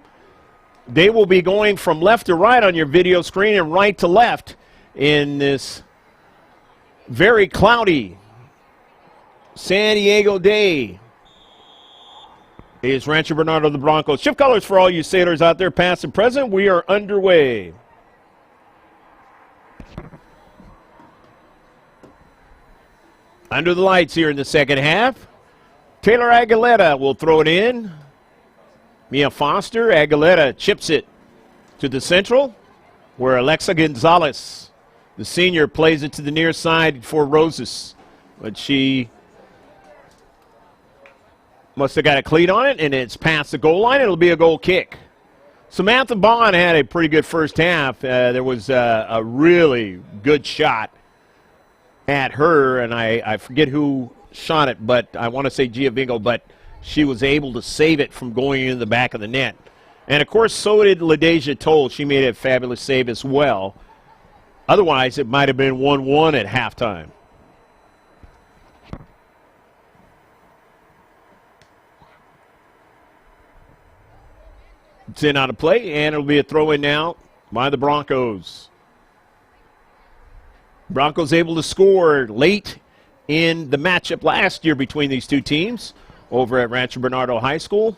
[SPEAKER 1] They will be going from left to right on your video screen and right to left in this very cloudy San Diego day. Is Rancho Bernardo the Broncos. Shift colors for all you sailors out there, past and present. We are underway. Under the lights here in the second half. Taylor Aguilera will throw it in. Mia Foster. Aguilera chips it to the central, where Alexa Gonzalez, the senior, plays it to the near side for Roses. But she must have got a cleat on it, and it's past the goal line. It'll be a goal kick. Samantha Bond had a pretty good first half. There was a really good shot at her, and I forget who shot it, but I want to say Giovinco, but she was able to save it from going in the back of the net. And, of course, so did LaDeja Toll. She made a fabulous save as well. Otherwise, it might have been 1-1 at halftime. It's in out of play, and it'll be a throw-in now by the Broncos. Broncos able to score late in the matchup last year between these two teams over at Rancho Bernardo High School,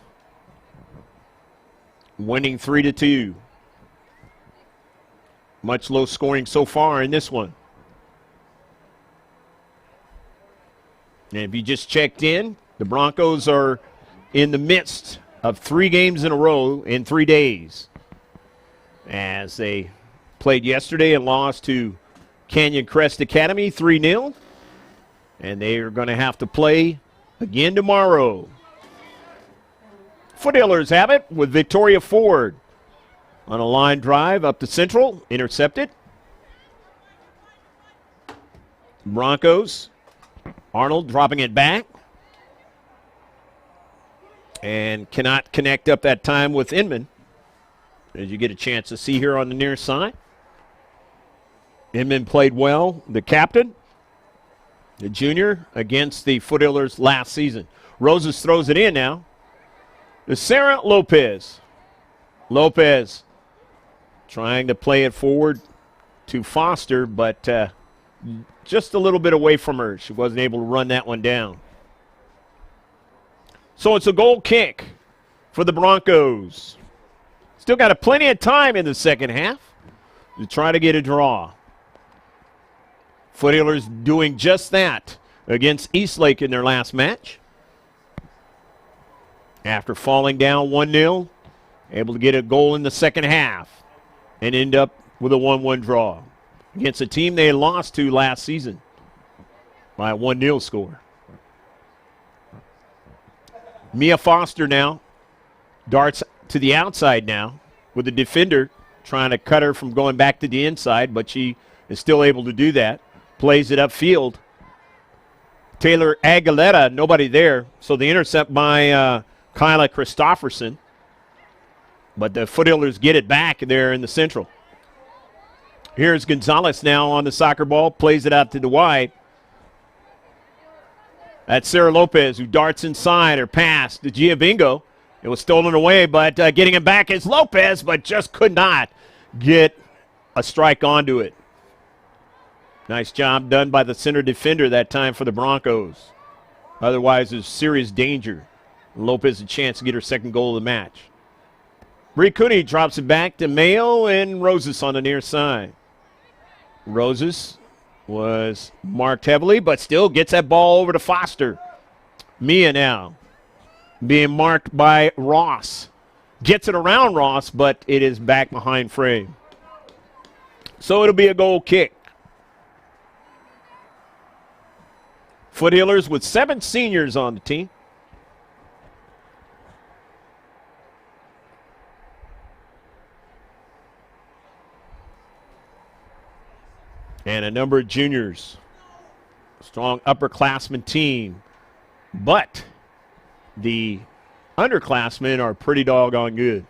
[SPEAKER 1] winning 3-2. Much low scoring so far in this one. And if you just checked in, the Broncos are in the midst of 3 games in a row in 3 days, as they played yesterday and lost to Canyon Crest Academy 3-0, and they are going to have to play again tomorrow. Foothillers have it with Victoria Ford on a line drive up the central, intercepted. Broncos, Arnold dropping it back, and cannot connect up that time with Inman, as you get a chance to see here on the near side. Inman played well, the captain, the junior, against the Foothillers last season. Roses throws it in now. To Sarah Lopez. Lopez trying to play it forward to Foster, but just a little bit away from her. She wasn't able to run that one down. So it's a goal kick for the Broncos. Still got plenty of time in the second half to try to get a draw. Foothillers doing just that against Eastlake in their last match. After falling down 1-0, able to get a goal in the second half and end up with a 1-1 draw against a team they lost to last season by a 1-0 score. Mia Foster now darts to the outside now with the defender trying to cut her from going back to the inside, but she is still able to do that. Plays it upfield. Taylor Aguilera, nobody there, so the intercept by Kyla Christofferson. But the Foothillers get it back there in the central. Here's Gonzalez now on the soccer ball, plays it out to the wide. That's Sarah Lopez, who darts inside, her pass to Giovinco. It was stolen away, but getting it back is Lopez, but just could not get a strike onto it. Nice job done by the center defender that time for the Broncos. Otherwise, there's serious danger. Lopez a chance to get her second goal of the match. Bree Cooney drops it back to Mayo and Roses on the near side. Roses was marked heavily, but still gets that ball over to Foster. Mia now being marked by Ross. Gets it around Ross, but it is back behind frame. So it'll be a goal kick. Foothillers with 7 seniors on the team. And a number of juniors. Strong upperclassmen team. But the underclassmen are pretty doggone good.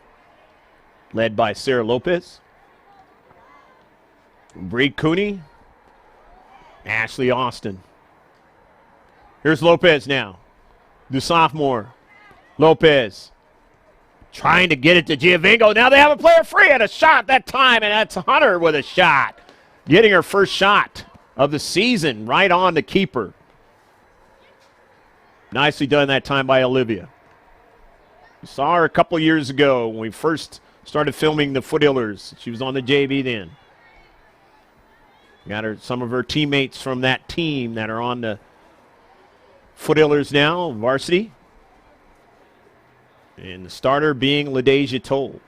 [SPEAKER 1] Led by Sarah Lopez, Bree Cooney, Ashley Austin. Here's Lopez now, the sophomore. Lopez trying to get it to Giovingo. Now they have a player free and a shot that time, and that's Hunter with a shot. Getting her first shot of the season right on the keeper. Nicely done that time by Olivia. We saw her a couple years ago when we first started filming the Foothillers. She was on the JV then. Got her some of her teammates from that team that are on the Foothillers now, Varsity. And the starter being LaDeja Toll.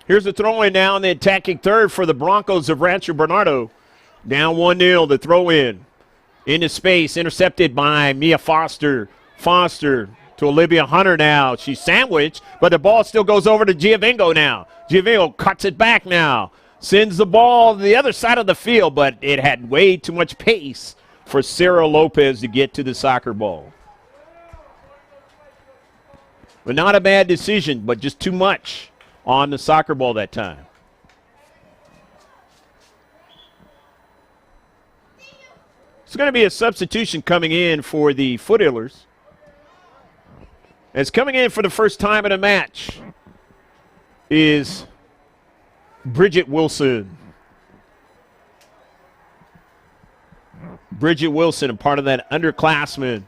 [SPEAKER 1] Here's the throw-in now in the attacking third for the Broncos of Rancho Bernardo. Down 1-0, the throw-in. Into space, intercepted by Mia Foster. Foster to Olivia Hunter now. She's sandwiched, but the ball still goes over to Giovingo now. Giovingo cuts it back now. Sends the ball to the other side of the field, but it had way too much pace for Sarah Lopez to get to the soccer ball. But not a bad decision, but just too much on the soccer ball that time. It's going to be a substitution coming in for the Foothillers. As coming in for the first time in a match is Bridget Wilson. Bridget Wilson, a part of that underclassmen,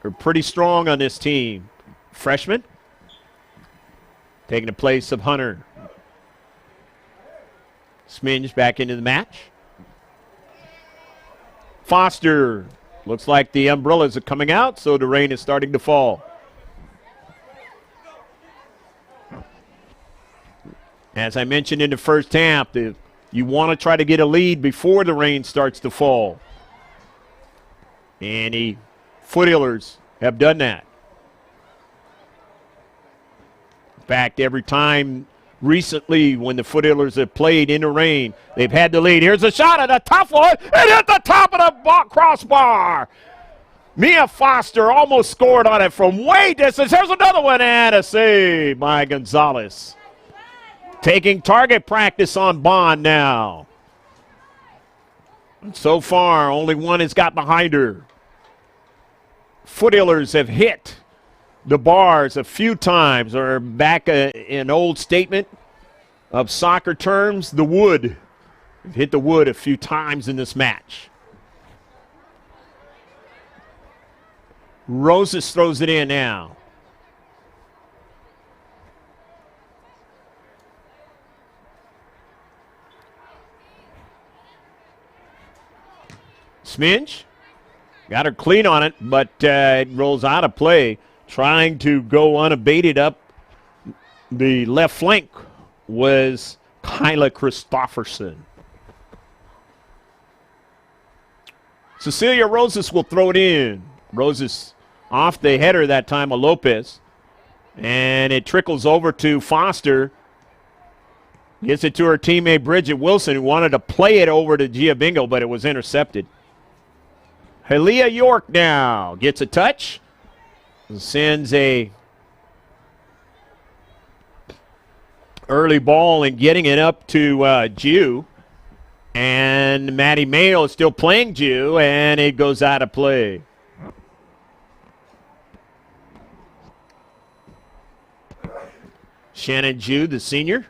[SPEAKER 1] are pretty strong on this team. Freshman, taking the place of Hunter. Sminge back into the match. Foster, looks like the umbrellas are coming out, so the rain is starting to fall. As I mentioned in the first half, you want to try to get a lead before the rain starts to fall. And the Foothillers have done that. In fact, every time recently when the Foothillers have played in the rain, they've had the lead. Here's a shot at a tough one. It hit the top of the crossbar. Mia Foster almost scored on it from way distance. Here's another one and a save by Gonzalez. Taking target practice on Bond now. And so far, only one has got behind her. Foothillers have hit the bars a few times, or back an old statement of soccer terms, the wood. They've hit the wood a few times in this match. Roses throws it in now. Sminge got her clean on it, but it rolls out of play. Trying to go unabated up the left flank was Kyla Christofferson. Cecilia Roses will throw it in. Roses off the header that time of Lopez. And it trickles over to Foster. Gets it to her teammate Bridget Wilson, who wanted to play it over to Giovingo, but it was intercepted. Halia York now gets a touch. Sends a early ball and getting it up to Jew. And Maddie Mayo is still playing Jew, and it goes out of play. Shannon Jew, the senior.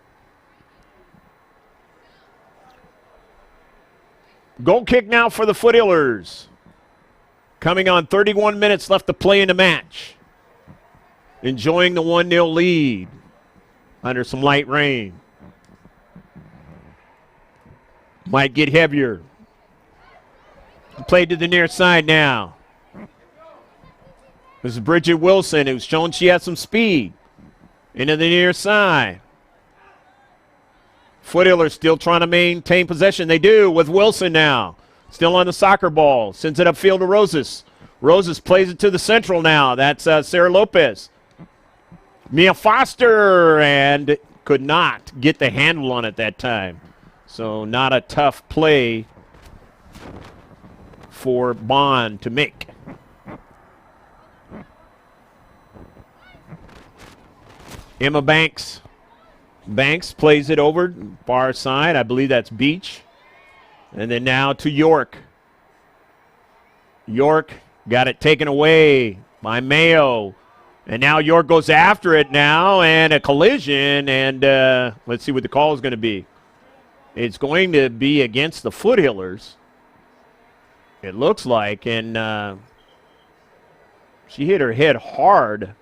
[SPEAKER 1] Goal kick now for the Foothillers. Coming on 31 minutes left to play in the match. Enjoying the 1-0 lead under some light rain. Might get heavier. Played to the near side now. This is Bridget Wilson, who's shown she has some speed. Into the near side. Foothillers still trying to maintain possession. They do with Wilson now. Still on the soccer ball. Sends it upfield to Roses. Roses plays it to the central now. That's Sarah Lopez. Mia Foster, and could not get the handle on it that time. So not a tough play for Bond to make. Emma Banks. Banks plays it over, far side. I believe that's Beach. And then now to York. York got it taken away by Mayo. And now York goes after it now, and a collision. And let's see what the call is going to be. It's going to be against the Foothillers, it looks like. And she hit her head hard.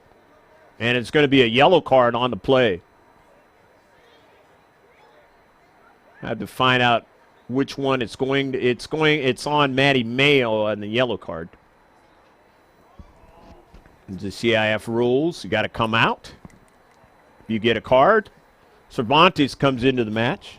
[SPEAKER 1] And it's going to be a yellow card on the play. I have to find out which one it's going to. It's on Maddie Mayo on the yellow card. The CIF rules, you got to come out. You get a card. Cervantes comes into the match.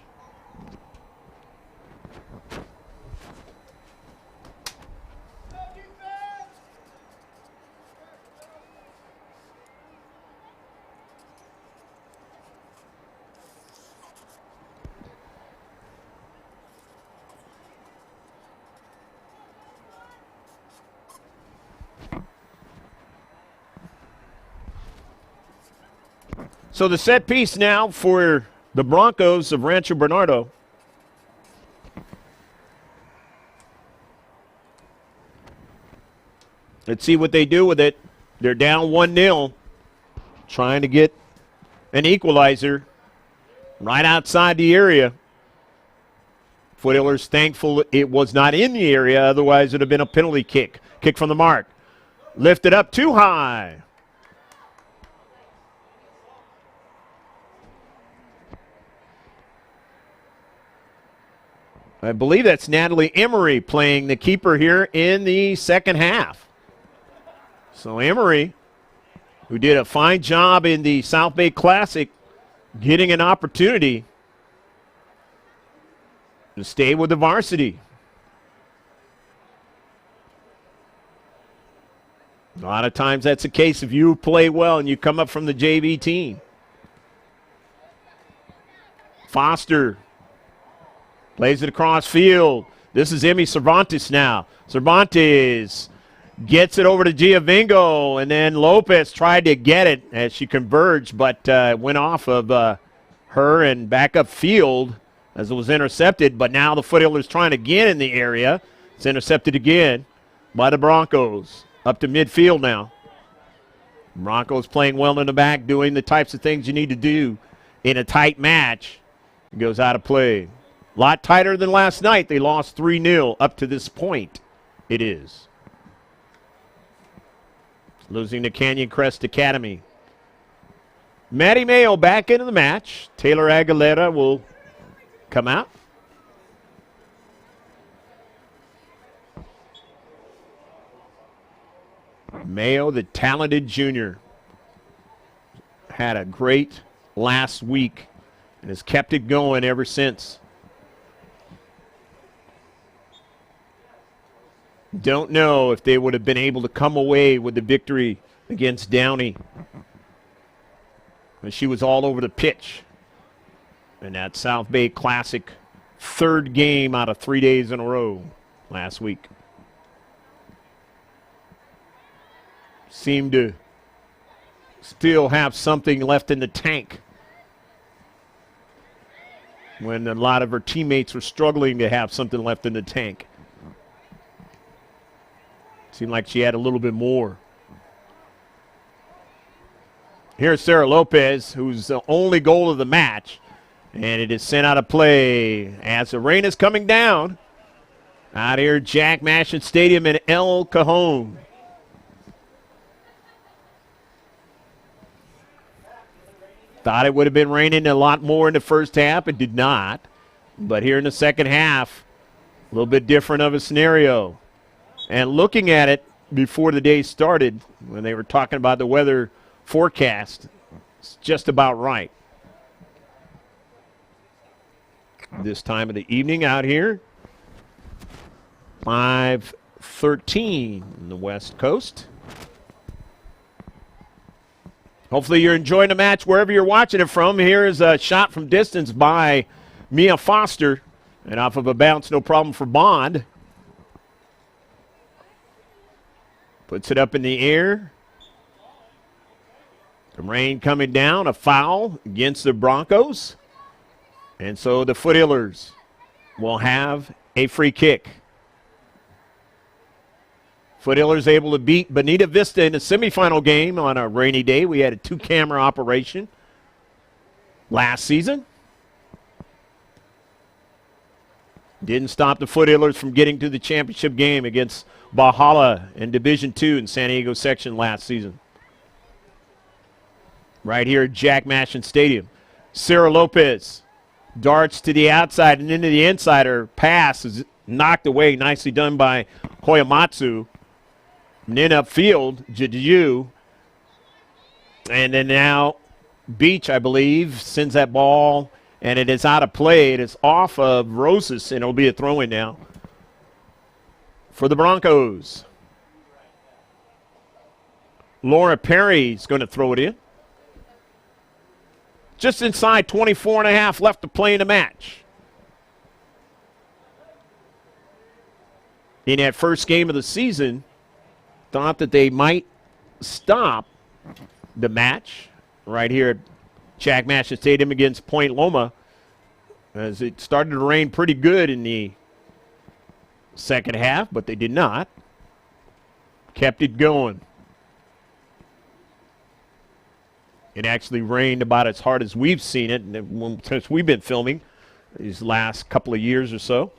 [SPEAKER 1] So the set piece now for the Broncos of Rancho Bernardo. Let's see what they do with it. They're down 1-0, trying to get an equalizer right outside the area. Foothillers thankful it was not in the area, otherwise it would have been a penalty kick. Kick from the mark. Lifted up too high. I believe that's Natalie Emery playing the keeper here in the second half. So Emery, who did a fine job in the South Bay Classic, getting an opportunity to stay with the varsity. A lot of times that's the case if you play well and you come up from the JV team. Foster plays it across field. This is Emmy Cervantes now. Cervantes gets it over to Giovingo, and then Lopez tried to get it as she converged, but went off of her and back up field as it was intercepted. But now the Foothillers trying again in the area. It's intercepted again by the Broncos. Up to midfield now. Broncos playing well in the back, doing the types of things you need to do in a tight match. It goes out of play. A lot tighter than last night. They lost 3-0 up to this point. It is. Losing to Canyon Crest Academy. Maddie Mayo back into the match. Taylor Aguilera will come out. Mayo, the talented junior, had a great last week and has kept it going ever since. Don't know if they would have been able to come away with the victory against Downey. But she was all over the pitch in that South Bay Classic, third game out of 3 days in a row last week. Seemed to still have something left in the tank when a lot of her teammates were struggling to have something left in the tank. Seemed like she had a little bit more. Here's Sarah Lopez, who's the only goal of the match. And it is sent out of play as the rain is coming down out here at Jack Mashin Stadium in El Cajon. Thought it would have been raining a lot more in the first half. It did not. But here in the second half, a little bit different of a scenario. And looking at it before the day started, when they were talking about the weather forecast, it's just about right. This time of the evening out here, 5:13 in the West Coast. Hopefully you're enjoying the match wherever you're watching it from. Here is a shot from distance by Mia Foster. And off of a bounce, no problem for Bond. Puts it up in the air. The rain coming down, a foul against the Broncos. And so the Foothillers will have a free kick. Foothillers able to beat Bonita Vista in the semifinal game on a rainy day. We had a 2-camera operation last season. Didn't stop the Foothillers from getting to the championship game against Valhalla in Division II in San Diego section last season. Right here at Jack Mashin Stadium. Sarah Lopez darts to the outside and into the inside. Her pass is knocked away. Nicely done by Koyamatsu. And then upfield, Juju. And then now Beach, I believe, sends that ball, and it is out of play. It is off of Rosas, and it'll be a throw-in now for the Broncos. Laura Perry's going to throw it in. Just inside 24.5 left to play in the match. In that first game of the season, thought that they might stop the match right here at Jack Mashin Stadium against Point Loma, as it started to rain pretty good in the second half, but they did not. Kept it going. It actually rained about as hard as we've seen it since we've been filming these last couple of years or so.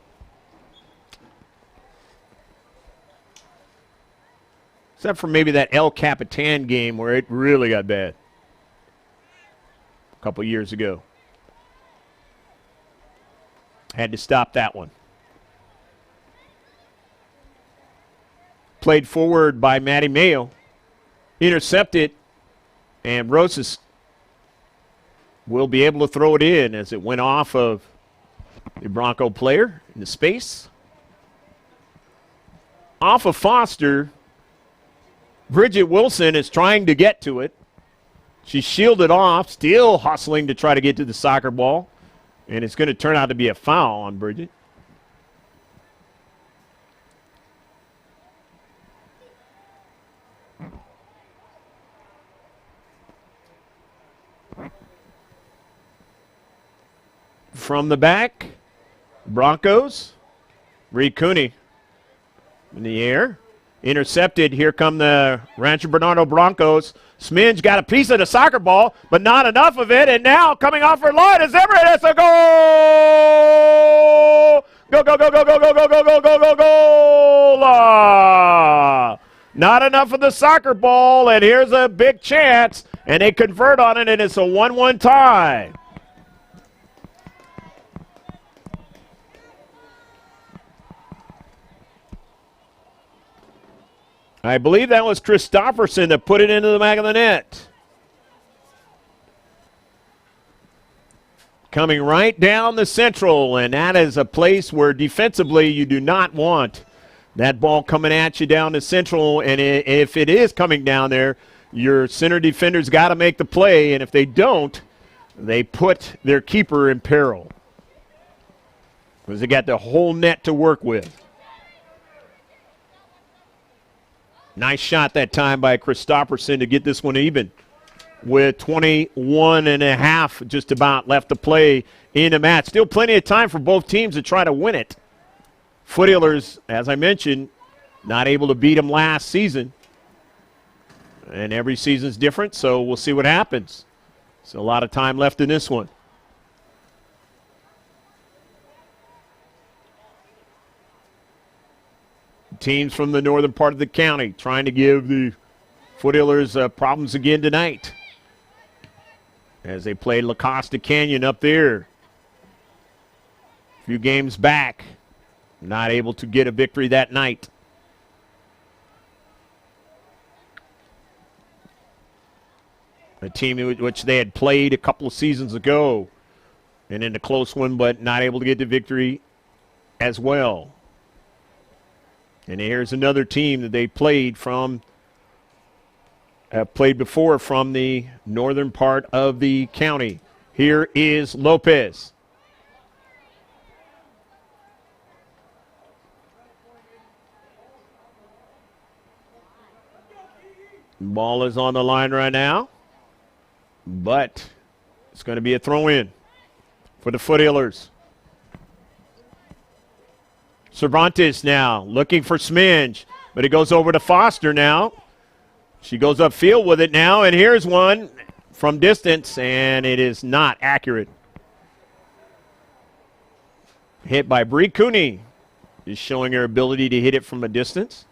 [SPEAKER 1] Except for maybe that El Capitan game where it really got bad a couple of years ago. Had to stop that one. Played forward by Maddie Mayo. Intercepted. And Rosas will be able to throw it in as it went off of the Bronco player in the space. Off of Foster, Bridget Wilson is trying to get to it. She's shielded off, still hustling to try to get to the soccer ball. And it's going to turn out to be a foul on Bridget. From the back, Broncos. Reed Cooney in the air. Intercepted. Here come the Rancho Bernardo Broncos. Smidge got a piece of the soccer ball, but not enough of it. And now coming off her line is Everett. It's a goal! Go, go, go, go, go, go, go, go, go, go, go, goal! Not enough of the soccer ball, and here's a big chance. And they convert on it, and it's a 1-1 tie. I believe that was Christopherson that put it into the back of the net. Coming right down the central, and that is a place where defensively you do not want that ball coming at you down the central, and if it is coming down there, your center defender's got to make the play, and if they don't, they put their keeper in peril because they got the whole net to work with. Nice shot that time by Christopherson to get this one even with 21.5 just about left to play in the match. Still plenty of time for both teams to try to win it. Foothillers, as I mentioned, not able to beat them last season. And every season's different, so we'll see what happens. So a lot of time left in this one. Teams from the northern part of the county trying to give the Foothillers problems again tonight as they play La Costa Canyon up there. A few games back, not able to get a victory that night. A team which they had played a couple of seasons ago and in a close one, but not able to get the victory as well. And here's another team that they played from, played before from the northern part of the county. Here is Lopez. Ball is on the line right now, but it's going to be a throw-in for the Foothillers. Cervantes now looking for Sminge, but it goes over to Foster now. She goes upfield with it now, and here's one from distance, and it is not accurate. Hit by Bree Cooney, is showing her ability to hit it from a distance.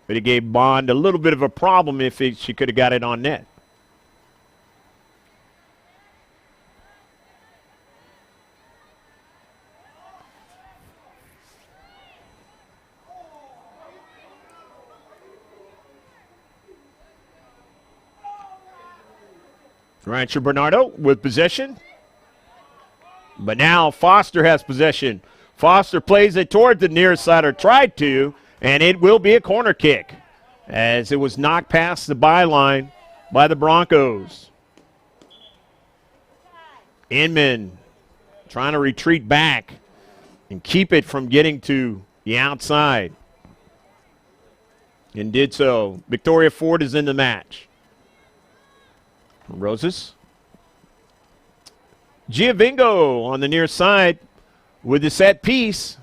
[SPEAKER 1] But it gave Bond a little bit of a problem if she could have got it on net. Rancho Bernardo with possession. But now Foster has possession. Foster plays it toward the near side, or tried to, and it will be a corner kick as it was knocked past the byline by the Broncos. Inman trying to retreat back and keep it from getting to the outside. And did so. Victoria Ford is in the match. Roses. Giovingo on the near side with the set piece.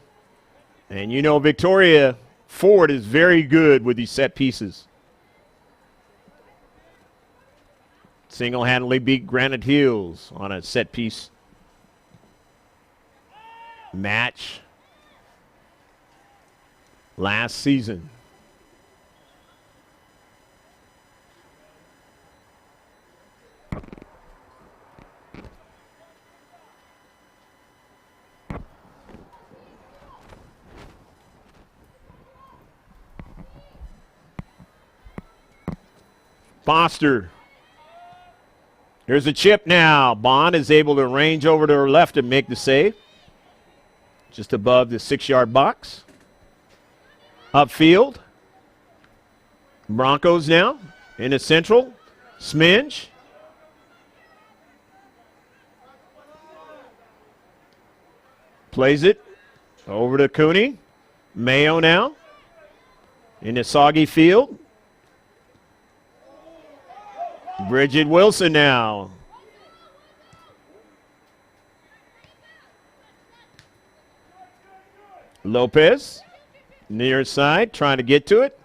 [SPEAKER 1] And you know Victoria Ford is very good with these set pieces. Single-handedly beat Granite Hills on a set piece match last season. Foster. Here's a chip now. Bond is able to range over to her left and make the save. Just above the 6-yard box. Upfield. Broncos now in the central. Sminge. Plays it over to Cooney. Mayo now in the soggy field. Bridget Wilson now. Lopez, near side, trying to get to it.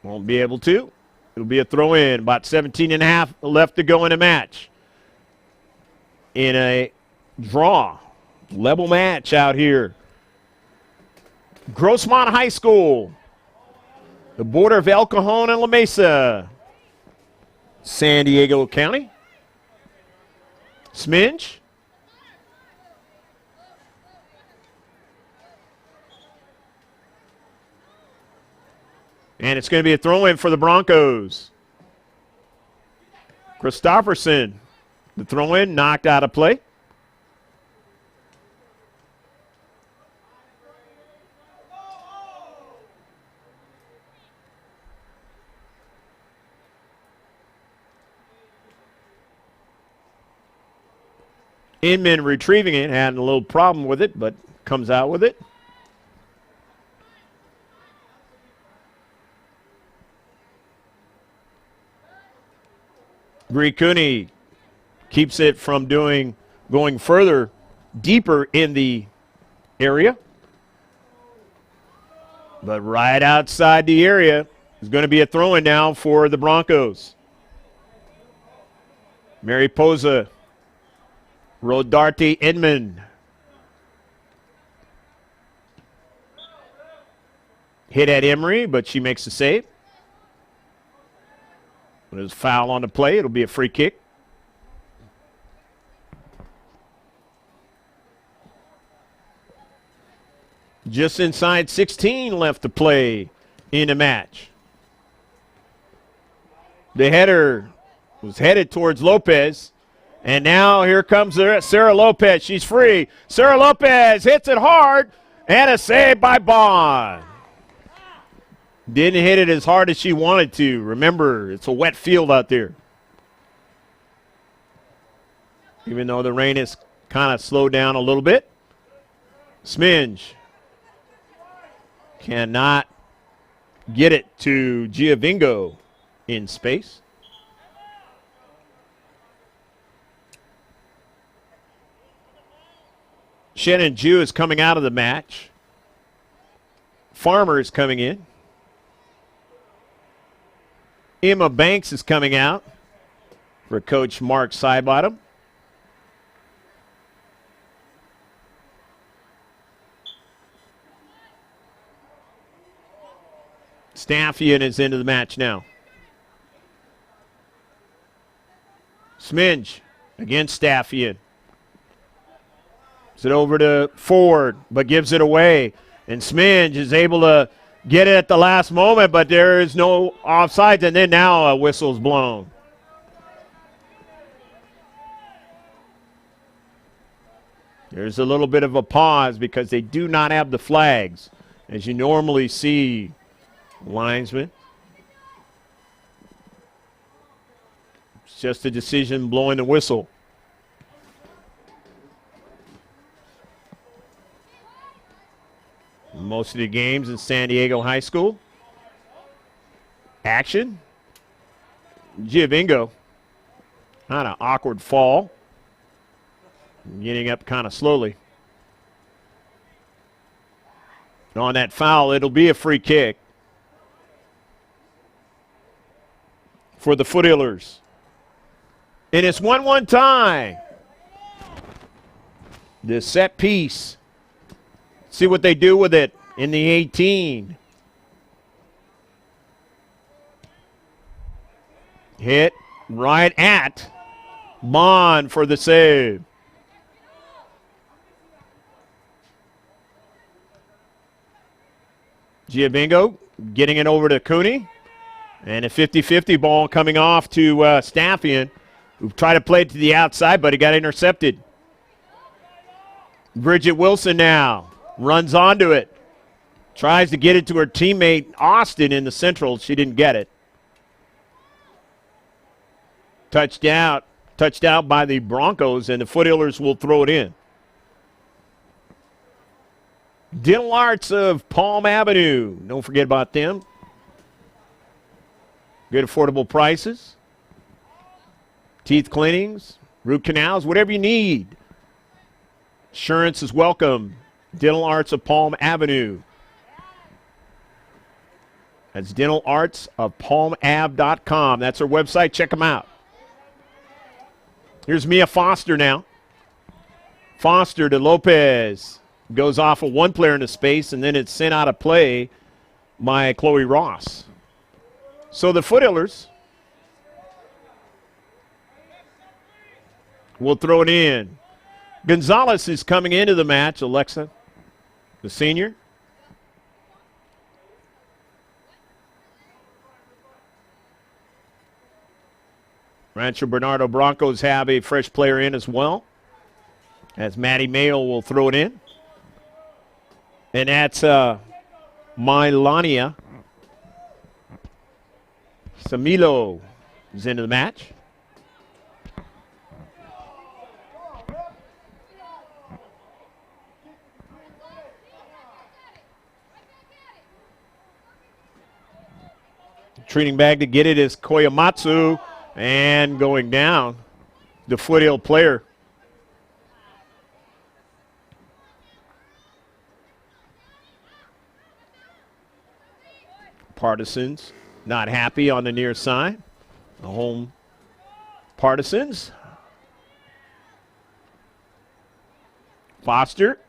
[SPEAKER 1] Won't be able to. It'll be a throw in. About 17 and a half left to go in the match. In a draw. Level match out here. Grossmont High School. The border of El Cajon and La Mesa. San Diego County. Sminge. And it's going to be a throw-in for the Broncos. Christopherson. The throw-in knocked out of play. Inman retrieving it, had a little problem with it, but comes out with it. Bree Cooney keeps it from going further, deeper in the area. But right outside the area is going to be a throw-in now for the Broncos. Mariposa. Rodarte Inman. Hit at Emery, but she makes the save. When there's a foul on the play, it'll be a free kick. Just inside 16 left to play in the match. The header was headed towards Lopez. And now here comes Sarah Lopez. She's free. Sarah Lopez hits it hard. And a save by Bond. Didn't hit it as hard as she wanted to. Remember, it's a wet field out there. Even though the rain has kind of slowed down a little bit. Sminge. Cannot get it to Giovingo in space. Shannon Jew is coming out of the match. Farmer is coming in. Emma Banks is coming out for Coach Mark Sidebottom. Staffian is into the match now. Sminge against Staffian. It's it over to Ford, but gives it away. And Sminge is able to get it at the last moment, but there is no offsides, and then now a whistle's blown. There's a little bit of a pause because they do not have the flags, as you normally see linesmen. It's just a decision blowing the whistle. Most of the games in San Diego High School. Action. Giovingo. Kind of awkward fall. Getting up kind of slowly. And on that foul, it'll be a free kick for the Foothillers. And it's 1-1 tie. The set piece. See what they do with it in the 18. Hit right at Bond for the save. Giovingo getting it over to Cooney. And a 50-50 ball coming off to Staffian, who tried to play it to the outside, but he got intercepted. Bridget Wilson now runs onto it. Tries to get it to her teammate Austin in the central. She didn't get it. Touched out by the Broncos, and the Foothillers will throw it in. Dental Arts of Palm Avenue. Don't forget about them. Good affordable prices. Teeth cleanings, root canals, whatever you need. Insurance is welcome. Dental Arts of Palm Avenue. That's dentalartsofpalmave.com. That's our website. Check them out. Here's Mia Foster now. Foster to Lopez. Goes off of one player into space, and then it's sent out of play by Chloe Ross. So the Foothillers will throw it in. Gonzalez is coming into the match, Alexa, the senior. Rancho Bernardo Broncos have a fresh player in as well, as Maddie Mayo will throw it in. And that's Mylania Samilo is into the match. Treating bag to get it is Koyamatsu, and going down, the Foothill player. Partisans not happy on the near side. The home Partisans. Foster.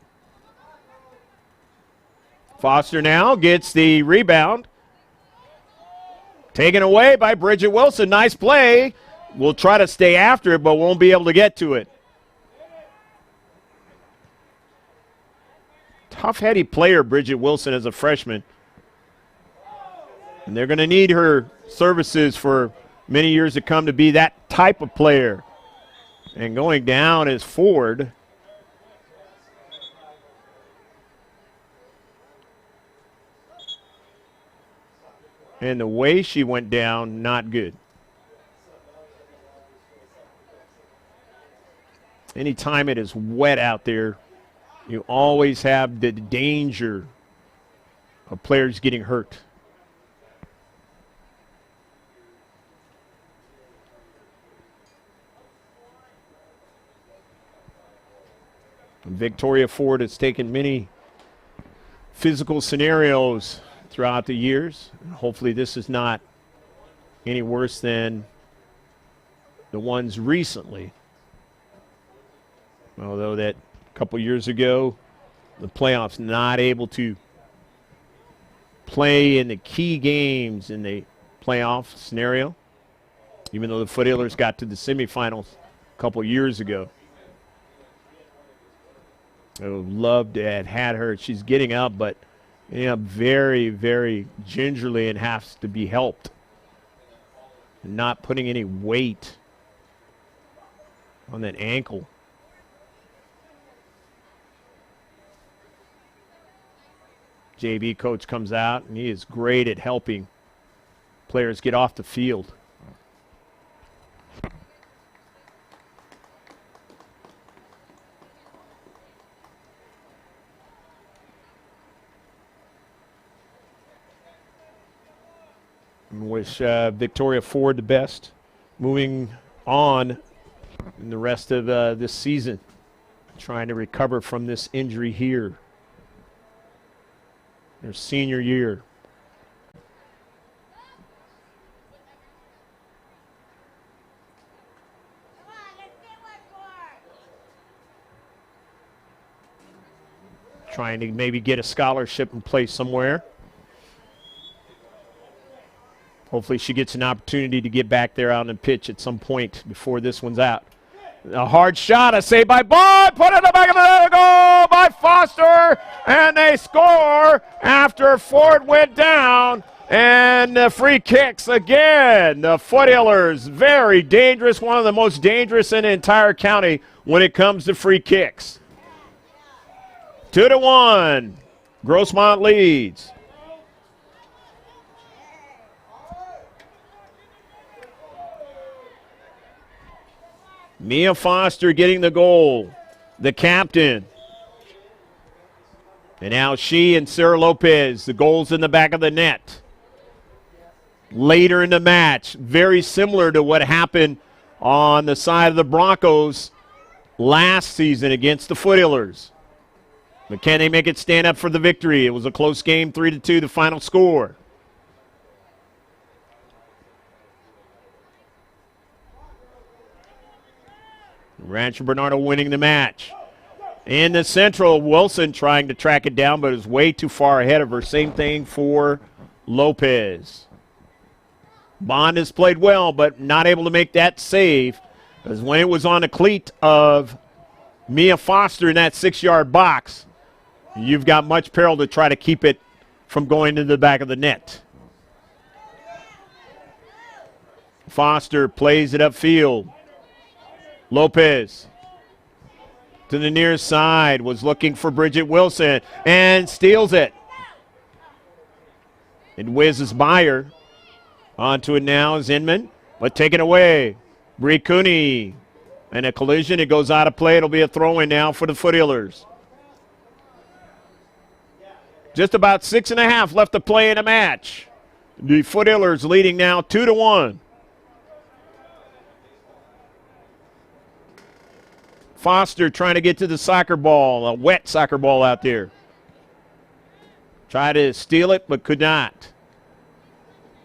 [SPEAKER 1] Foster now gets the rebound. Taken away by Bridget Wilson. Nice play. We'll try to stay after it, but won't be able to get to it. Tough-heady player, Bridget Wilson, as a freshman. And they're going to need her services for many years to come to be that type of player. And going down is Ford. And the way she went down, not good. Anytime it is wet out there, you always have the danger of players getting hurt. And Victoria Ford has taken many physical scenarios throughout the years. Hopefully this is not any worse than the ones recently. Although that a couple years ago, the playoffs not able to play in the key games in the playoff scenario, even though the Foothillers got to the semifinals a couple years ago. I would love to have had her. She's getting up, but getting up very, very gingerly and has to be helped. Not putting any weight on that ankle. JV coach comes out, and he is great at helping players get off the field. Wish Victoria Ford the best moving on in the rest of this season, trying to recover from this injury here. Their senior year. Trying to maybe get a scholarship and play somewhere. Hopefully she gets an opportunity to get back there out on the pitch at some point before this one's out. A hard shot, a save by Bond, put it in the back of the net, goal by Foster, and they score after Ford went down. And the free kicks again. The Foothillers, very dangerous, one of the most dangerous in the entire county when it comes to free kicks. 2-1, Grossmont leads. Mia Foster getting the goal, the captain. And now she and Sarah Lopez, the goals in the back of the net. Later in the match, very similar to what happened on the side of the Broncos last season against the Foothillers. But can they make it stand up for the victory? It was a close game, 3-2, the final score. Rancho Bernardo winning the match. In the central, Wilson trying to track it down, but is way too far ahead of her. Same thing for Lopez. Bond has played well, but not able to make that save, because when it was on the cleat of Mia Foster in that 6-yard box, you've got much peril to try to keep it from going into the back of the net. Foster plays it upfield. Lopez to the near side, was looking for Bridget Wilson and steals it. It whizzes by her. Onto it now is Inman, but taken away. Bree Cooney. And a collision, it goes out of play. It'll be a throw-in now for the Foothillers. Just about 6.5 left to play in a match. The Foothillers leading now 2-1. Foster trying to get to the soccer ball, a wet soccer ball out there. Tried to steal it, but could not.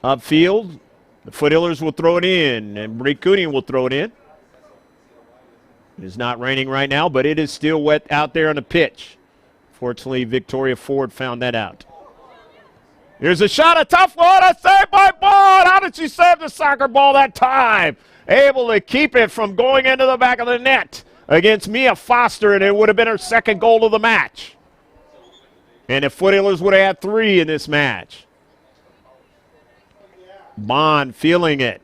[SPEAKER 1] Upfield, the Foothillers will throw it in, and Bree Cooney will throw it in. It is not raining right now, but it is still wet out there on the pitch. Fortunately, Victoria Ford found that out. Here's a shot, a tough one, a save by Bond. How did she save the soccer ball that time? Able to keep it from going into the back of the net against Mia Foster, and it would have been her second goal of the match. And the Foothillers would have had 3 in this match. Bond feeling it.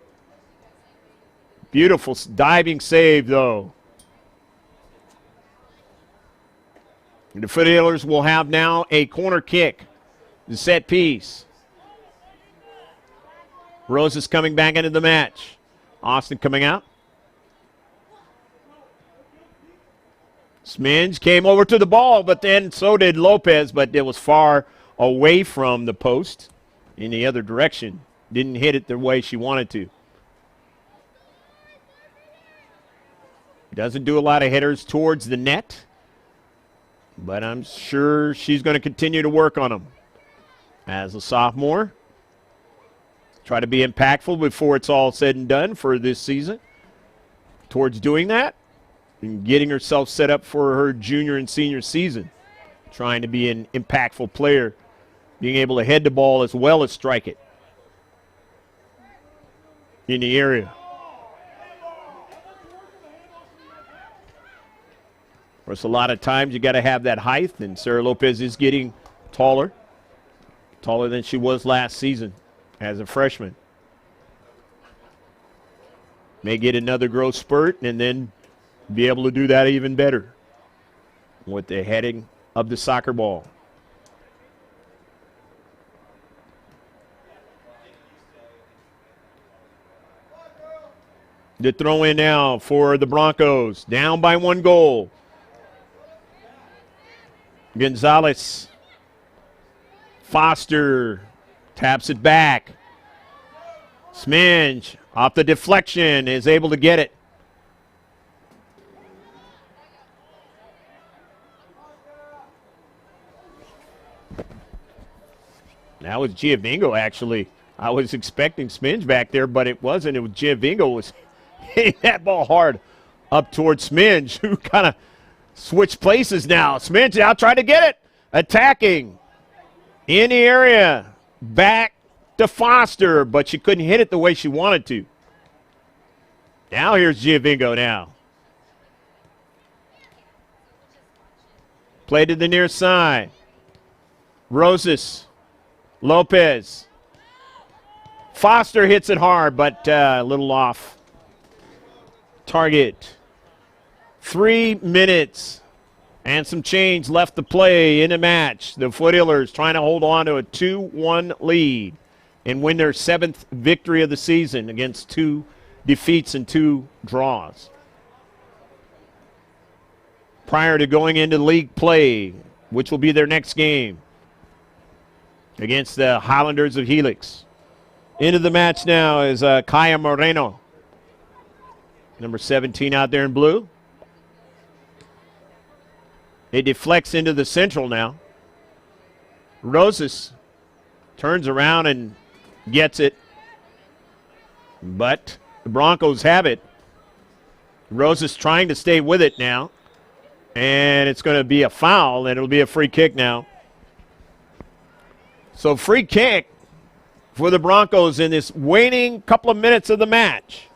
[SPEAKER 1] Beautiful diving save, though. And the Foothillers will have now a corner kick, the set piece. Rose is coming back into the match. Austin coming out. Smidge came over to the ball, but then so did Lopez, but it was far away from the post in the other direction. Didn't hit it the way she wanted to. Doesn't do a lot of hitters towards the net, but I'm sure she's going to continue to work on them. As a sophomore, try to be impactful before it's all said and done for this season. Towards doing that and getting herself set up for her junior and senior season. Trying to be an impactful player, being able to head the ball as well as strike it in the area. Of course, a lot of times you got to have that height, and Sarah Lopez is getting taller than she was last season as a freshman. May get another growth spurt and then be able to do that even better with the heading of the soccer ball. The throw in now for the Broncos, down by 1 goal. Gonzalez, Foster taps it back. Sminge off the deflection is able to get it. That was Giovingo, actually. I was expecting Sminge back there, but it wasn't. It was Giovingo was hitting that ball hard up towards Sminge, who kind of switched places now. Sminge now trying to get it. Attacking in the area. Back to Foster, but she couldn't hit it the way she wanted to. Now here's Giovingo now. Play to the near side. Rosas. Lopez. Foster hits it hard, but a little off target. 3 minutes and some change left to play in the match. The Foothillers trying to hold on to a 2-1 lead and win their 7th victory of the season against 2 defeats and 2 draws. Prior to going into league play, which will be their next game against the Highlanders of Helix. Into the match now is Kaya Moreno, number 17 out there in blue. It deflects into the central now. Rosas turns around and gets it, but the Broncos have it. Rosas trying to stay with it now, and it's going to be a foul, and it'll be a free kick now. So free kick for the Broncos in this waning couple of minutes of the match.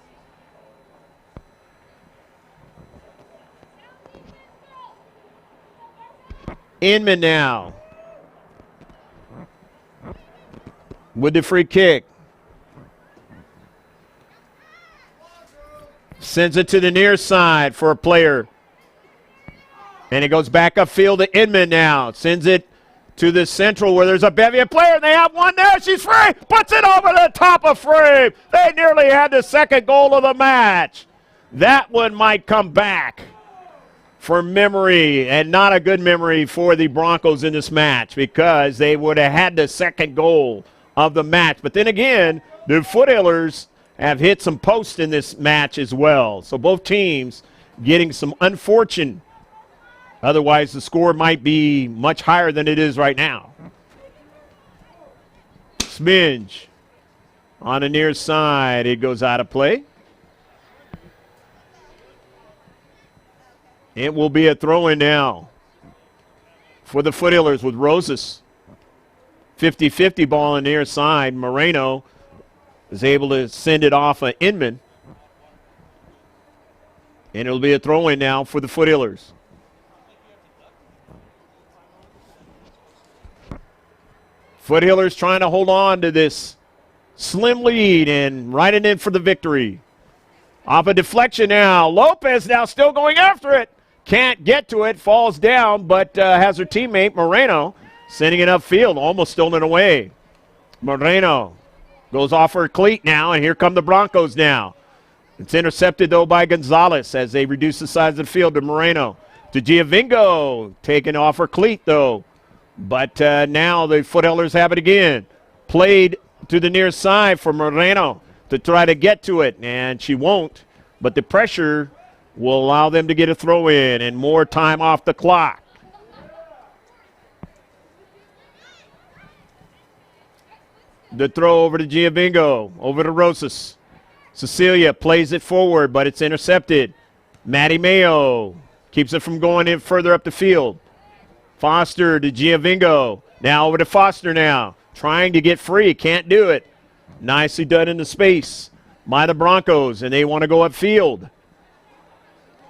[SPEAKER 1] Inman now with the free kick. Sends it to the near side for a player. And it goes back upfield to Inman now. Sends it to the central where there's a bevy of players. They have one there. She's free. Puts it over the top of frame. They nearly had the second goal of the match. That one might come back for memory, and not a good memory for the Broncos in this match, because they would have had the second goal of the match. But then again, the Foothillers have hit some posts in this match as well. So both teams getting some unfortunate. Otherwise, the score might be much higher than it is right now. Sminge on the near side. It goes out of play. It will be a throw-in now for the Foothillers with Rosas. 50-50 ball on the near side. Moreno is able to send it off of Inman. And it'll be a throw-in now for the Foothillers. Foothillers trying to hold on to this slim lead and riding in for the victory. Off a deflection now. Lopez now still going after it. Can't get to it. Falls down, but has her teammate Moreno sending it upfield. Almost stolen away. Moreno goes off her cleat now, and here come the Broncos now. It's intercepted, though, by Gonzalez as they reduce the size of the field to Moreno. To Giovingo. Taken off her cleat, though. But now the Foothillers have it again. Played to the near side for Moreno to try to get to it, and she won't. But the pressure will allow them to get a throw in and more time off the clock. The throw over to Giovingo, over to Rosas. Cecilia plays it forward, but it's intercepted. Maddie Mayo keeps it from going in further up the field. Foster to Giovingo. Now over to Foster now. Trying to get free. Can't do it. Nicely done in the space by the Broncos, and they want to go upfield.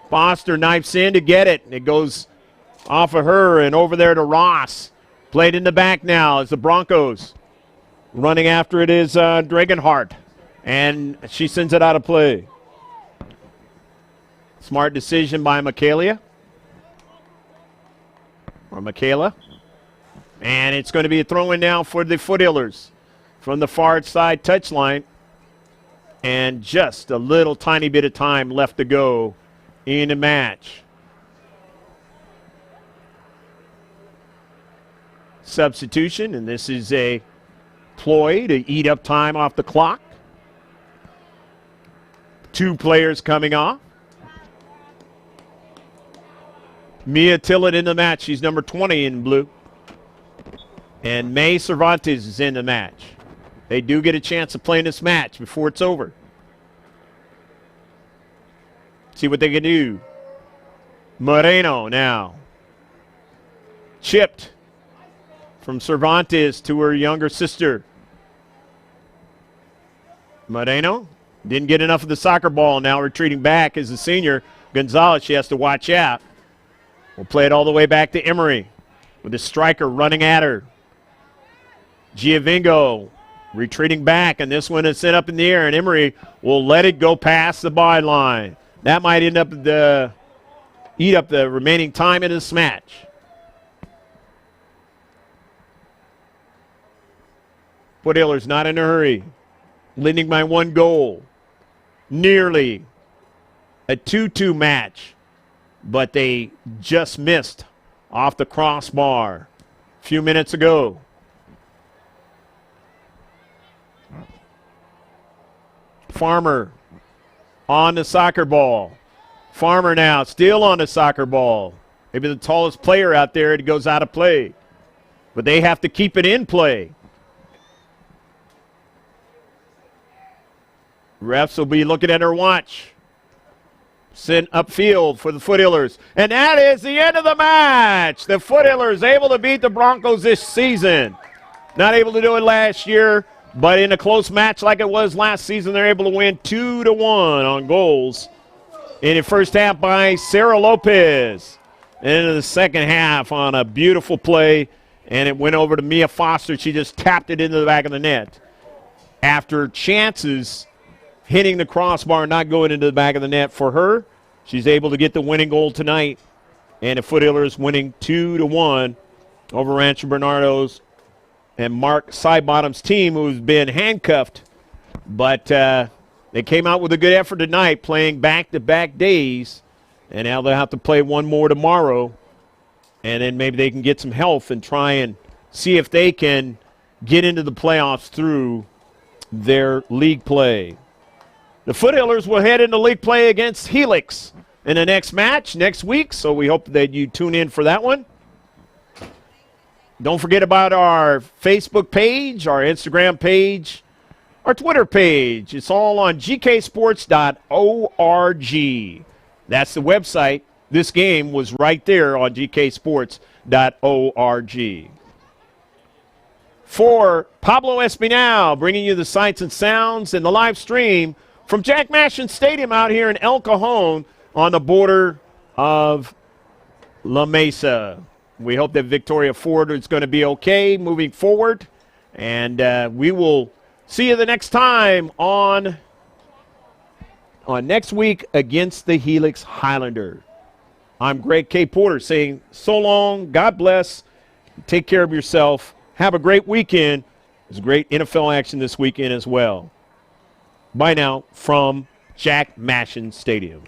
[SPEAKER 1] Foster knifes in to get it. It goes off of her and over there to Ross. Played in the back now as the Broncos. Running after it is Dragonheart, and she sends it out of play. Smart decision by Michaela. And it's going to be a throw-in now for the Foothillers from the far side touchline. And just a little tiny bit of time left to go in the match. Substitution, and this is a ploy to eat up time off the clock. 2 players coming off. Mia Tillett in the match. She's number 20 in blue. And May Cervantes is in the match. They do get a chance of playing this match before it's over. See what they can do. Moreno now. Chipped from Cervantes to her younger sister. Moreno didn't get enough of the soccer ball. Now retreating back as a senior. Gonzalez, she has to watch out. We'll play it all the way back to Emery with the striker running at her. Giovingo retreating back, and this one is sent up in the air, and Emery will let it go past the byline. That might eat up the remaining time in this match. Foothillers not in a hurry. Leading by 1 goal. Nearly a 2-2 match, but they just missed off the crossbar a few minutes ago. Farmer on the soccer ball. Farmer now still on the soccer ball. Maybe the tallest player out there, it goes out of play. But they have to keep it in play. Refs will be looking at her watch. Sent upfield for the Foothillers. And that is the end of the match. The Foothillers able to beat the Broncos this season. Not able to do it last year, but in a close match like it was last season, they're able to win 2-1 on goals. In the first half by Sarah Lopez. And in the second half on a beautiful play, and it went over to Mia Foster. She just tapped it into the back of the net. After chances hitting the crossbar, not going into the back of the net for her, she's able to get the winning goal tonight. And the Foothillers winning 2-1 over Rancho Bernardo's and Mark Sidebottom's team, who's been handcuffed. But they came out with a good effort tonight, playing back-to-back days. And now they'll have to play one more tomorrow. And then maybe they can get some health and try and see if they can get into the playoffs through their league play. The Foothillers will head into league play against Helix in the next match next week, so we hope that you tune in for that one. Don't forget about our Facebook page, our Instagram page, our Twitter page. It's all on gksports.org. That's the website. This game was right there on gksports.org. For Pablo Espinal, bringing you the sights and sounds and the live stream from Jack Mashin Stadium out here in El Cajon on the border of La Mesa. We hope that Victoria Ford is going to be okay moving forward. And we will see you the next time on next week against the Helix Highlander. I'm Greg K. Porter saying so long, God bless, take care of yourself, have a great weekend. There's great NFL action this weekend as well. Bye now from Jack Mashin Stadium.